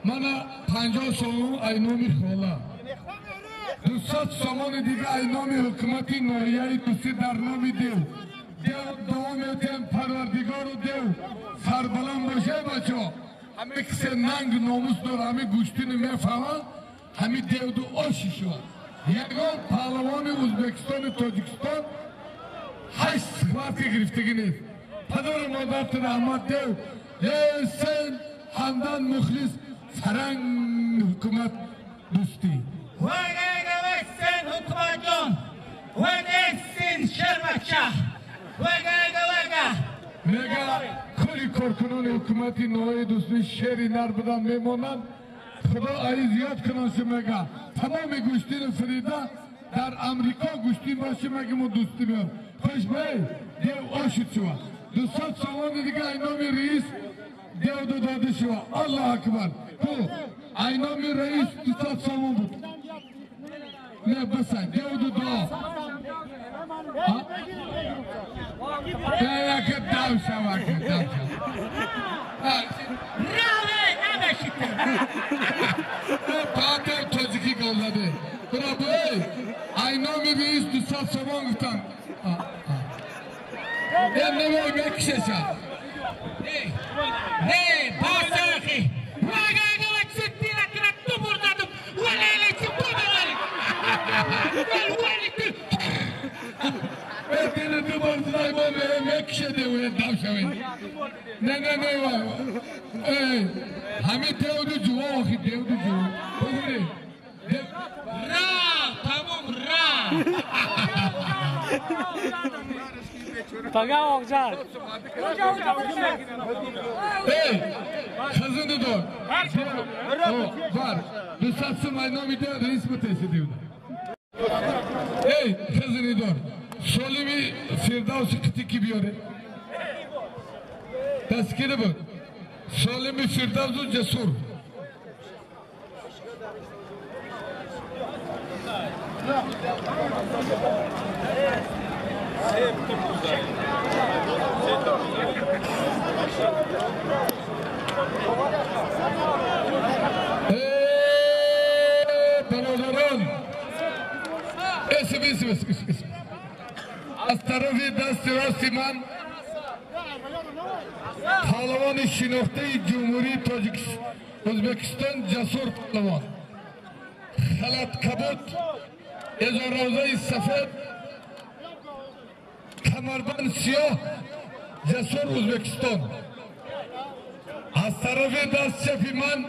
Mana 50 soğuk aynomi khola. 200 somon diga aynomi hükümeti noyayı tusi darnomi dev. Dev devam eten parvardigaru dev. Sarbalan boşe bacho. Hame kise nang nomus dor hame guştini mefama. Hame devdu o şişo. Yagon palavani Uzbekistan Tojikistan. Haş sıhvati girifteginiz. Padar madat rahmat dev. Sen Handan Mukhlis Sarang hükümet dosti. Vagagavessen hükümetçon. Vagessin şerbakçah. Vagagaga. Mega koli korkunun hükümeti noye dosti şeri narbadan memonan. Khuda ayı ziyad kınası mega. Tamamı güçtüğünü Frida. Dar Amerika güçtüğün başı mega mu dosti mi? Hoş bey. Dev oşutuwa. 200 saman diga aynomi reis. Dev do dadışıwa. Allah akbar. Bu aynomi reis 200 saman bu. Ne basa dev do do. Ya kadar şava kadar. Rave ebeşitte. Tatil toziki golladı. Bura bey. Aynomi reis 200 saman gıtan. Ben ne var mekşeşa. Hey, basaki. Vagagavet sittina krattu burdadım. Valeyleçim budaları. Valeyleçim. Ben de duvardılar bu mekşe de öyle davşavın. Ne var? Hamit devdu cuva oki devdu cuva. Bugün Ra, tamam ra. Paga olacak. hey, kızını dur. Var. Dusatsım aynomi de reis mi tesi diyordu. Hey, kızını dur. Solimi Firdavs-ı Kıtık gibi yore. Tezkiri bu. Solimi Firdavs-ı Cesur. Panodaron. İsim. Az tarafı Dastırasiman Palavan-ı Şinofte-i Cumhuri Özbekistan Cesur Palavan. Halat Kabut Ezoravza-i Safed Kamarban Siyah Cesur Uzbekistan. Az tarafı Dastşefiman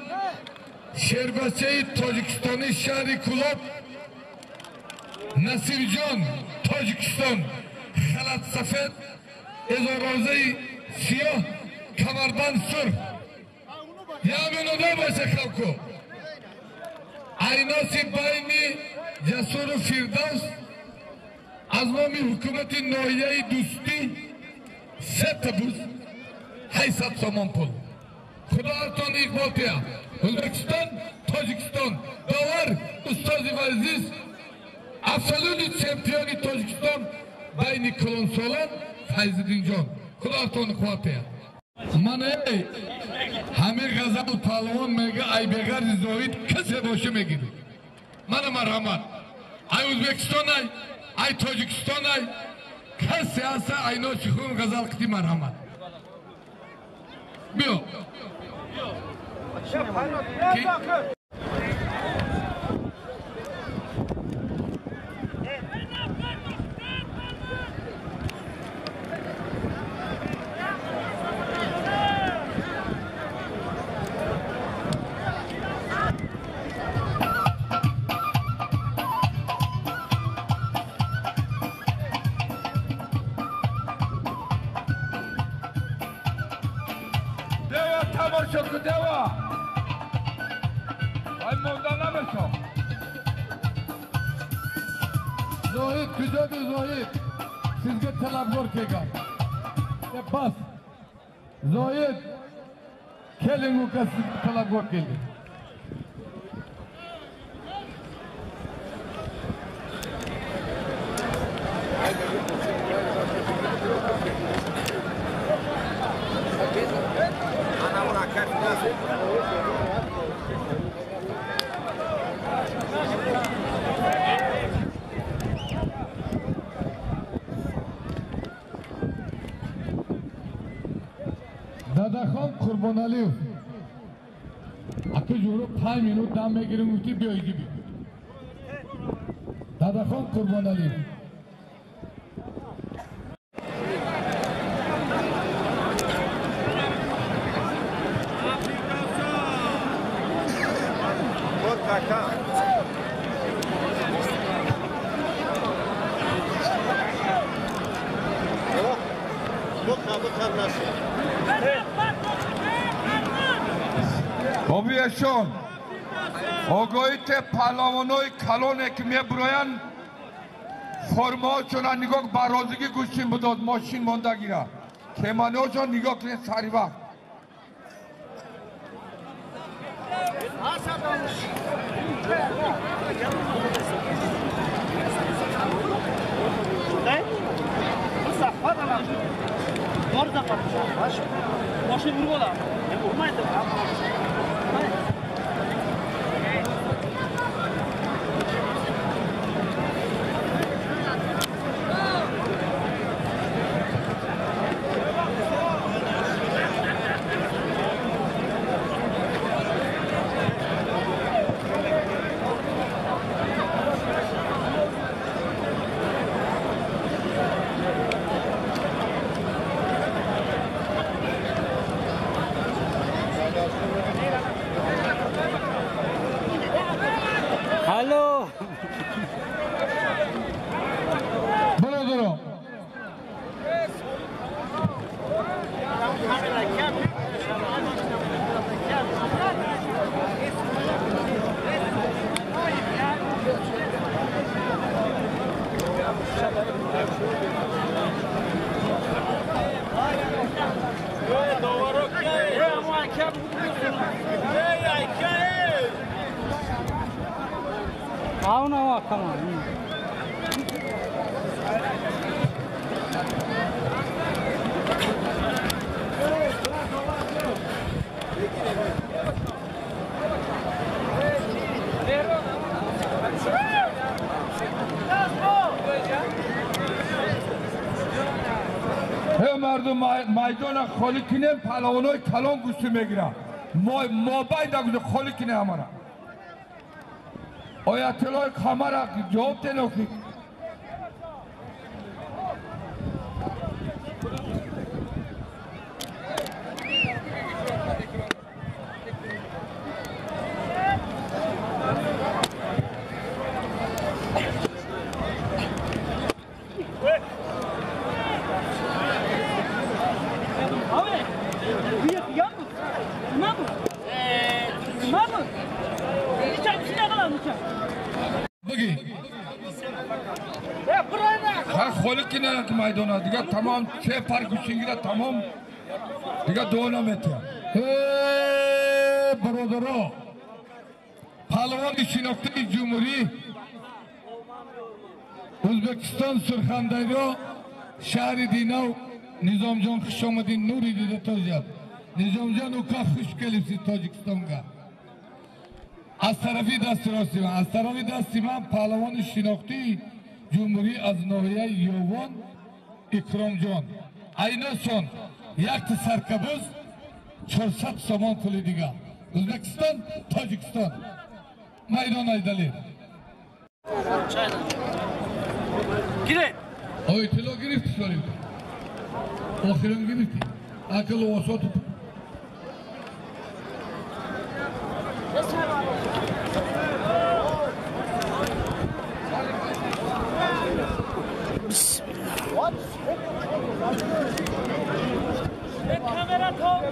Şerbase-i Tojikistan-ı Şahri Kulab Nasirjon Tojikistan. Halat Safed Ezoravza-i Siyah Kamarban Sur. Yamin oda başa kalko. Aynası bayni Cesur Firdavs Azmami hükümeti noyayı dosti Setebuz Haysat Samanpul. Kuda Artan İkbal Piya Özbekistan, Tojikistan Davar Ustaz aziz absolut çempiyoni Tojikiston bayni Klonsolan Fayziddinjon. Xudo toni quvvataya. Mana hamir g'azal palvon mega Aybegar Zoid kase boshi megidi. Mana marhamat. Ay O'zbekiston ay Tojikiston kase asa ayno chiqun g'azal qiti marhamat. Bio. Tamaşa deva. Ay Moldana meşo. Zoid kujodu Zoid. Sizga talabgor kelgan. Bas. Zoid keling u qiz talabgor keldi. Dadaxon Qurbonaliyev aka juro 5 minut dam megiring uti beoygi bi. Dadaxon Qurbonaliyev Obieşon. Ogoite palavonoy kalonek mebroyan forma çona nigok barozigi guşin budod moşin mondagira. Kemano çon nigok ne sariva. Alo. Brodoro Now, come on. He mardum maydona xolikine palavonoy kalon gusti megira. Mobay da gusti xolikine amara. Oyateloy kamera cevap denokli. Xolikine maydona diga tamam che par gushingira tamam diga dona metya. Brodoro Palvon Shinokti Cumhuri O'zbekiston Surxondaryo shahri Dinov Nizomjon Xushomadin Nuri dedi Tojab. Nizomjon uka xush kelibsiz Tojikistonga. Az tarafi dasturasiman, az tarafi dastiman Pahlavon Shinoqti Jumhuriy az nohiya Yovon Ikromjon. Aynan son yakti sarkabuz 400 somon puli diga. O'zbekiston, Tojikiston. Maydon aydali. Gire. Oy tilo girifti so'raydi. Oxirim girifti. Akıl ovasot. Kamera top.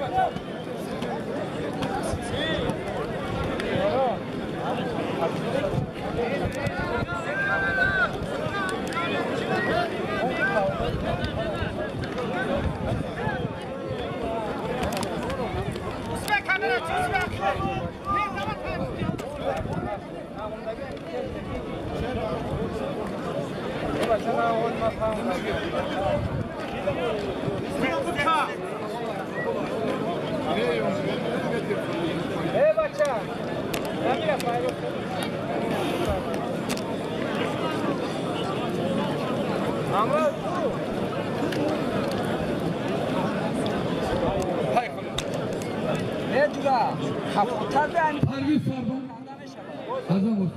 Parviz Sarban. Azam olsun.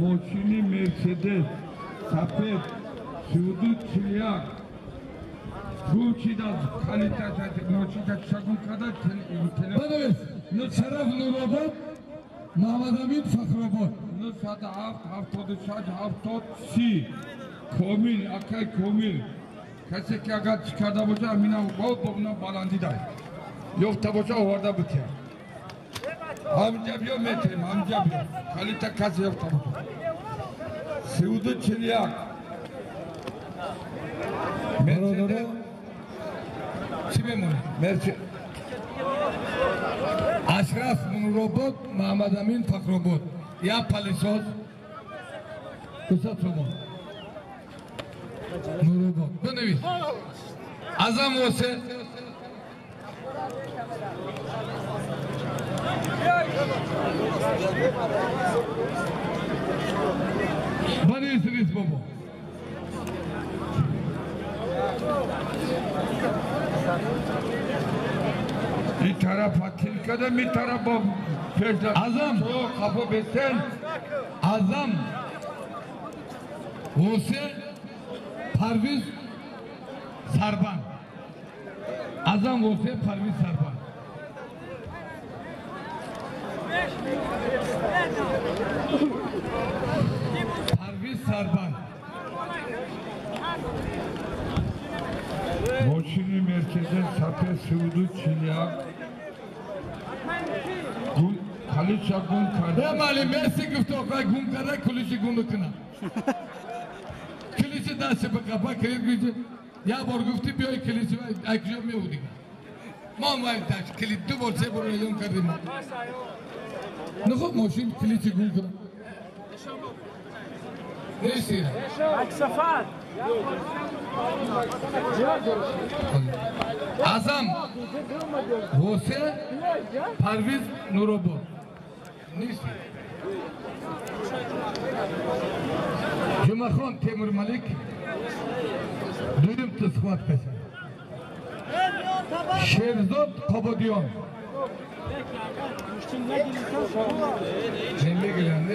Mochini Mercedes, Sapet, Sudu Chiliak, Gucci'da kalite Mochida Şakun kadar Bana Nusaraf Nurabad, Muhammed Amin Fakhrabad. Nusada Haftodu Şad Haftot Si, Komil, Akay Komil, Kasek Yagat çıkarda boca Amina Bobna Balandida. Yok da boca orada bitiyor. Amca biyo metim, amca biyo. Kalite kazı yok da boca. Sudu Chiliak, Mercedes, Mercedes. Ashraf Nurobod, Muhammed Amin Fakhrobod. Ya Palisoz, Kusat Somon. Nurobod. Bu nevi? Azam olsa bana isteriz baba. bir taraf Atilka'da bir taraf bu. Azam. O kapı besen. Azam. Olsa Parviz Sarban. Azam olsa Parviz Sarban. Parviz Sarban. Moçini merkeze Sape Suudu Çilyak. Kalişa Gun Ne malum Messi güfte okay gun kara kulişi gun kına. Kilisi da se bakapa kıyıp gücü. Ya bor güfte bir oy kilisi var. Akşam mı oldu? Mamay taş kilit du bor se bor yon kardım. Ne kadar moşin kilisi gun kına. Ne istiyor? Aksafat. Azam. Hose Parviz Nurobod. Ne istiyor? Jumakon Temur Malik. Duydum tısvat kasa. Şerzot Kobodyon. Nemli gelen ne?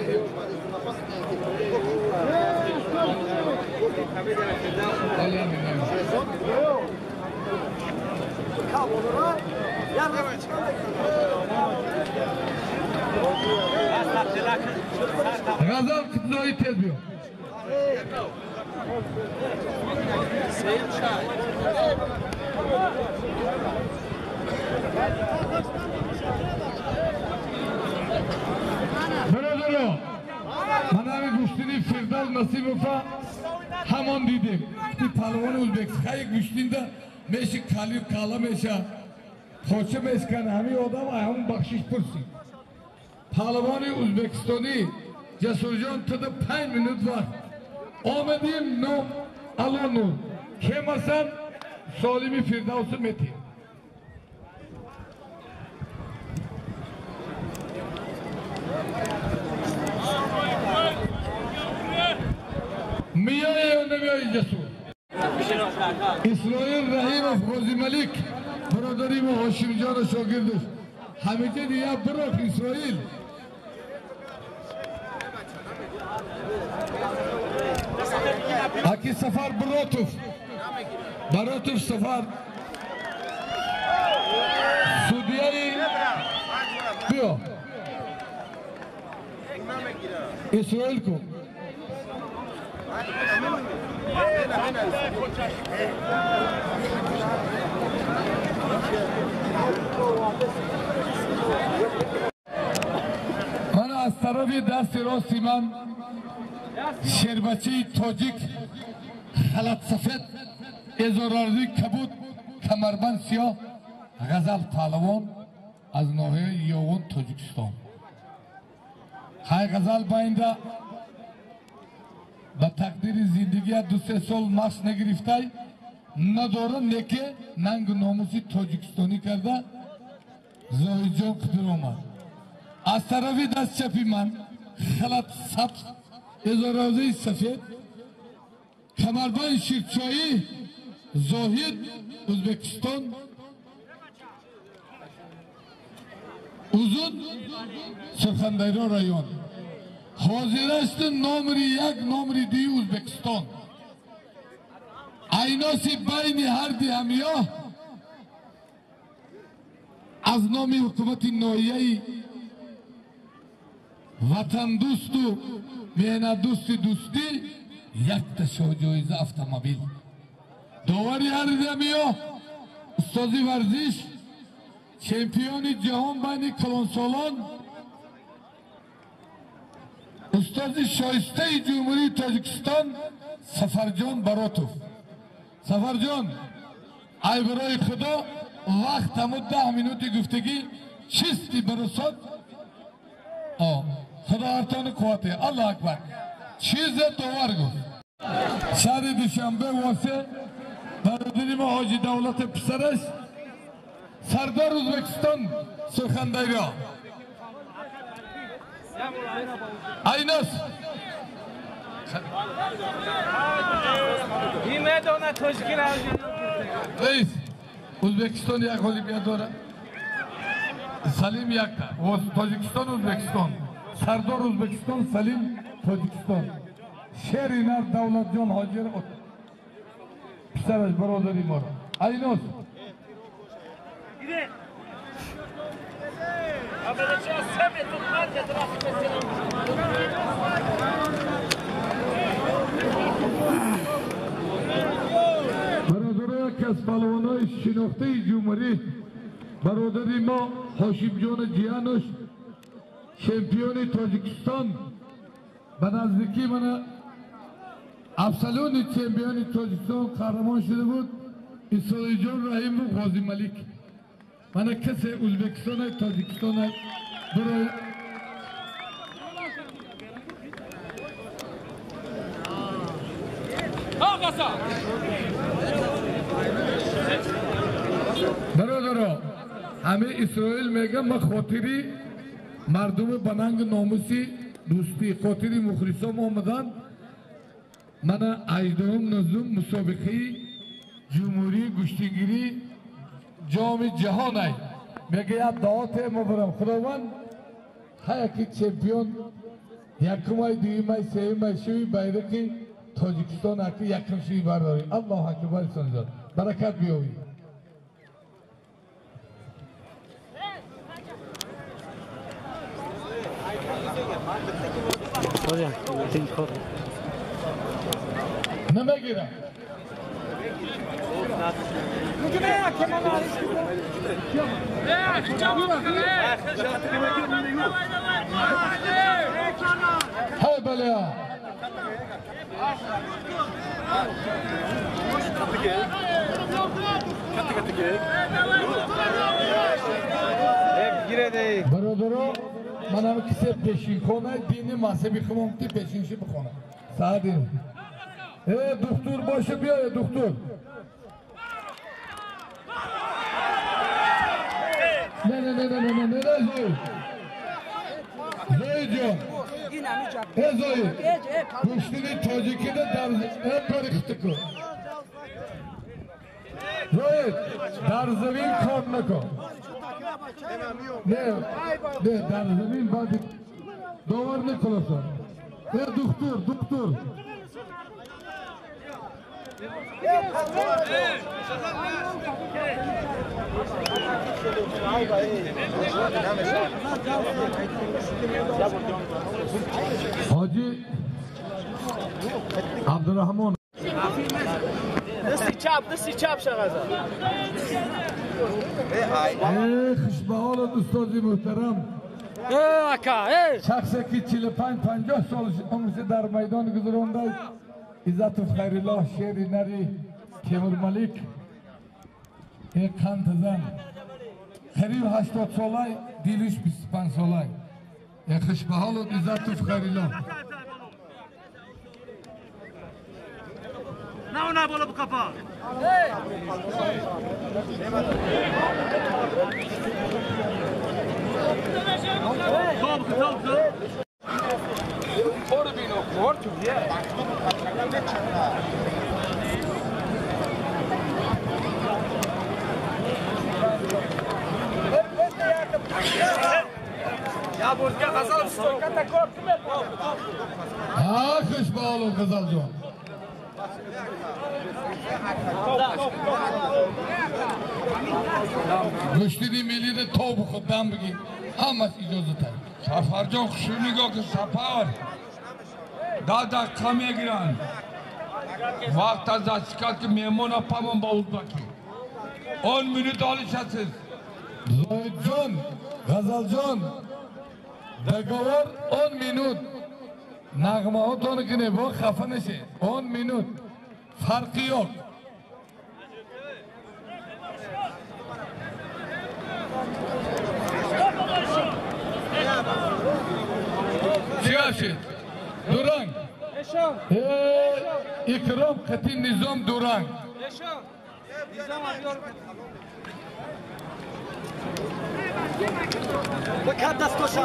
Gazal Kıtlı'yı tezmiyor. nasip olsa hamon dedim. İşte palvan Uzbekistan güçlüğünde meşik kalir kala meşa. Hoşça meşkan hami odam ayağımın bakşiş pırsı. Palvanı Uzbekistan'ı Cesurcan tadı 5 minut var. Ahmedim no alonu. Kemasan Salimi Firdavs-ı Metin. Miyaya yönlemiyor Cesur. İsrail Rahimov G'ozi Malik. Birodarim Hoshimjon shogirdir. Hamicha diye bırak İsrail. Aki Safar Baratov Safar. Sudiye'yi diyor. İsrail ko. Bana az tarafı dasti Rosiman Şerbaçi Tojik Halat Safet Ezorardi Kabut Kamarban Siyah Gazal Palavon az Nohe Yoğun Tojikistan. Hay Gazal bayında با تقدیر زندگی دوسته سال ماش نگرفتای نداره نکه ننگ ناموسی تاجیکستانی کرده زایجان قدر آمد از طرفی دست چپی من خلط سبز ازارازه سفید کمربان شیرچایی زاهد ازبکستان uzun Surxondaryo rayon. Hozir است نمره 1 نمره 2 O'zbekiston. Aynasi bayni har hamyo az nomi hukumati noyai vatan dostu mehnat dosti yakta shojoiza avtomobil. Dovari har hamyo ustozi varzish çempiyoni jahon bayni Klonsolon Ustazi Shoiste-i Cumhuriyet Tojikiston Safarjon Barotov. Safarjon, ay baroy Xudo vaqt tamud 10 minuti guftagi chisti barosat. Xudo artoni quvvati. Allohu akbar. Chize tovargo. Shahri Dushanbe vose Barodarim Hoji Davlat Pisarash Sardor O'zbekiston Surxondaryo. Aynos. Reis, O'zbekiston yak olimpiadora. Salim yakta. Tojikiston O'zbekiston. Sardor O'zbekiston, Salim Tojikiston. Sherinar Davlatjon Hojir Pisarash barodarim bor. Aynos. برادرای کسبالوانای شناخته جمهوری برادری ما هاشمجان جیانوش شمپیون تاجیکستان به نزدیکی من افسلون چمپیون تاجیکستان قهرمان شده بود اسرائیل جان رحیم و غازی ملیک. من کسی ازبکستان های تاجیکستان های برای برادرها همه اسرائیل میگه ما خاطری مردم بننگ ناموسی دوستی خاطری مخلصان آمدن من اجدام نظم مسابقه جمهوری گشتیگیری جام جهان ای میگه یا دعوت مبرم خداوند هایکی چمپیون یکم ای دویم ای سوم ای شوی bayrakı تاجیکستان اکی یکم شوی برداری. الله اکبر سنجاد برکت بیاوی. نمیگیرم های بله برادرو من هم کسی پیشین کنه دینی مذهبی خمامتی پیشینشی بخونه سعدی دکتر باشه بیا دکتر نه زوی جان زوی گوشتینی تاجیکی ده در کاری خطه کن زوی در زمین کار نکن نه در زمین باید داور نکنه دکتر حاجی عبدالرحمن دستی چپ شغازه خوشبه حال دوستازی محترم شخصی که 45-50 سال عمرش در میدان گذرانده عزت و خیرالله شیر نری تیمور ملک یک خانت زن قریب 80 ساله دیلش 25 ساله یک خوشبه حال عزت و خیرالله نه بالا بکپا Ya bozga qazal stoykada ko'rdim. Ha, خوش بالا قزل جان. گوشتی ملی ده تو بخود دم بگی همه اجازه تایی سفر جان خوشو نگاه که سفر دادا کمی گیرن وقت از دستکات که میمون اپامون باود بکی 10 minut آلیش هستید زاید جان غزل جان دگوار 10 minut نغمه ها تانه کنه با خفه نشه 10 minut فرقی yok سیاست دورنگ اکرام قطعی نظام دورنگ بکت دست کشا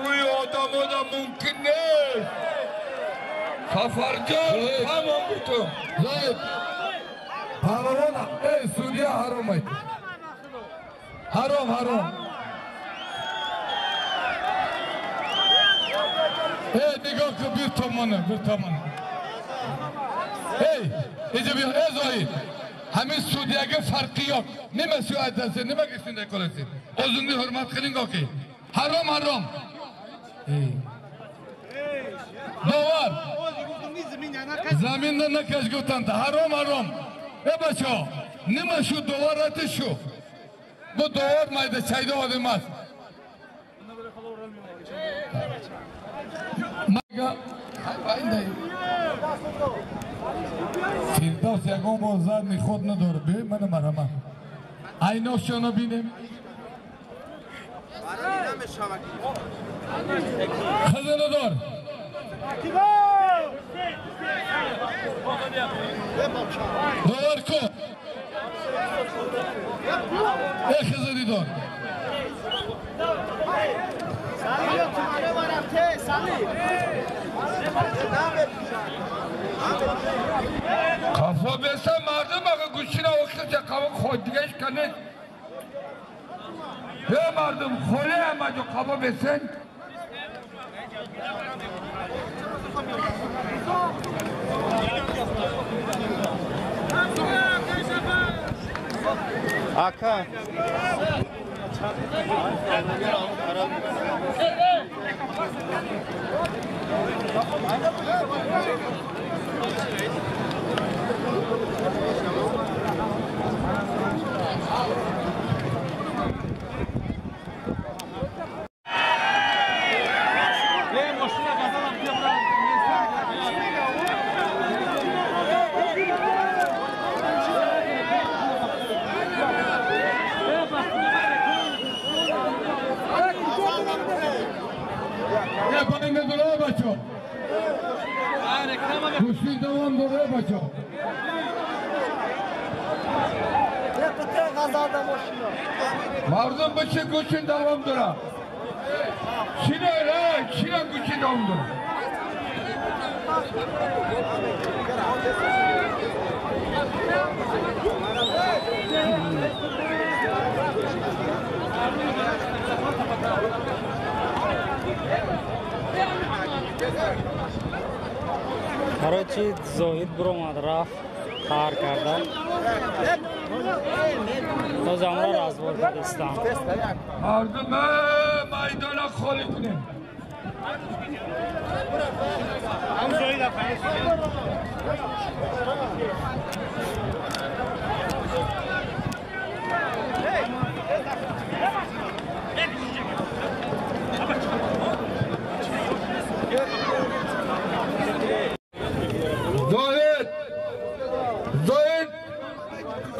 روی آدم ممکن نیست سفر جان تمام بودم زاید پهلوان سوریه حرام اید حرام نگاه که bir تومانه اینجا بیا زاید همین سوریه فرقی yok nime suat etsin nime geçsin dekolesin özünü hürmet kılın ki haram dovar زمین نکش گفتن تا حرام بچه نما شو دوارت شو bu دوار مایده چایده آدم است مگه فیردوس یکم بازار خود نداره بی من مرمه عیناشونو بینیم خزانه دار دوار کن خزانه دار kafa bese mardum bakın kuşuna okuyacak kafa koyduğunuz kanı he mardum kore ama jo kafa besen Hakan. Kuşun devam duruyor bacım. Mardum bıçı kuşun devam dura. Şine öyle, şine kuşun devam dura. Короче, Zoid Bromad रफ्त हार करदा तो हमरा razvor Kurdistan Mardum maydana kholi kune. Am Zoid Zoid,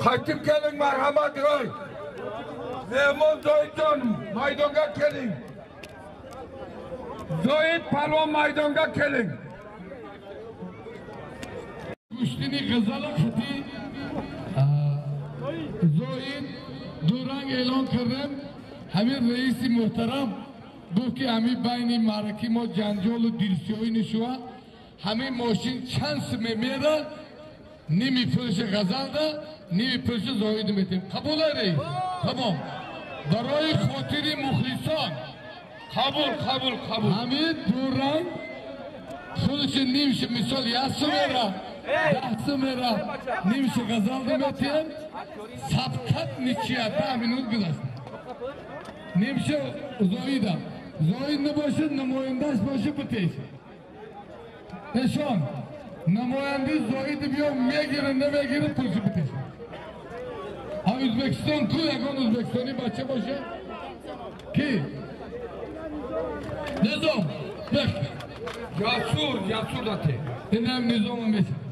Khatib keling marhamat roy. Mehmon Zoidjon maydonga keling. Zoid palvon maydonga keling. Kuştini kızalı kıtı Zoid durang e'lon kırdım. Hamir reisi muhtaram bu ki hami bayni maraki mo janjol dilsiyoyi nişua hami moşin chans me mera nimi pulşe gazalda nimi pulşe Zoid'im etim. Kabul reis. Tamam. Baroy khotiri mukhlisan. Kabul. Hami durang pulşe nimşe misal yasu mera. Dahsı mera nimşe gazaldım etim. Sapkat niçiyata minut gıdasın. Nimşe Zoid'am. Zoid ne başı namoyandaş başı pıteş. Eşon. Namoyandiz Zoid'i biyo megirin ne megirin pulşu pıteş. Ha Özbekistan tu yakın Özbekistan'ı bahçe başı. Ki? Nizam. Bek. Yasur da te. İnem nizamı mesela.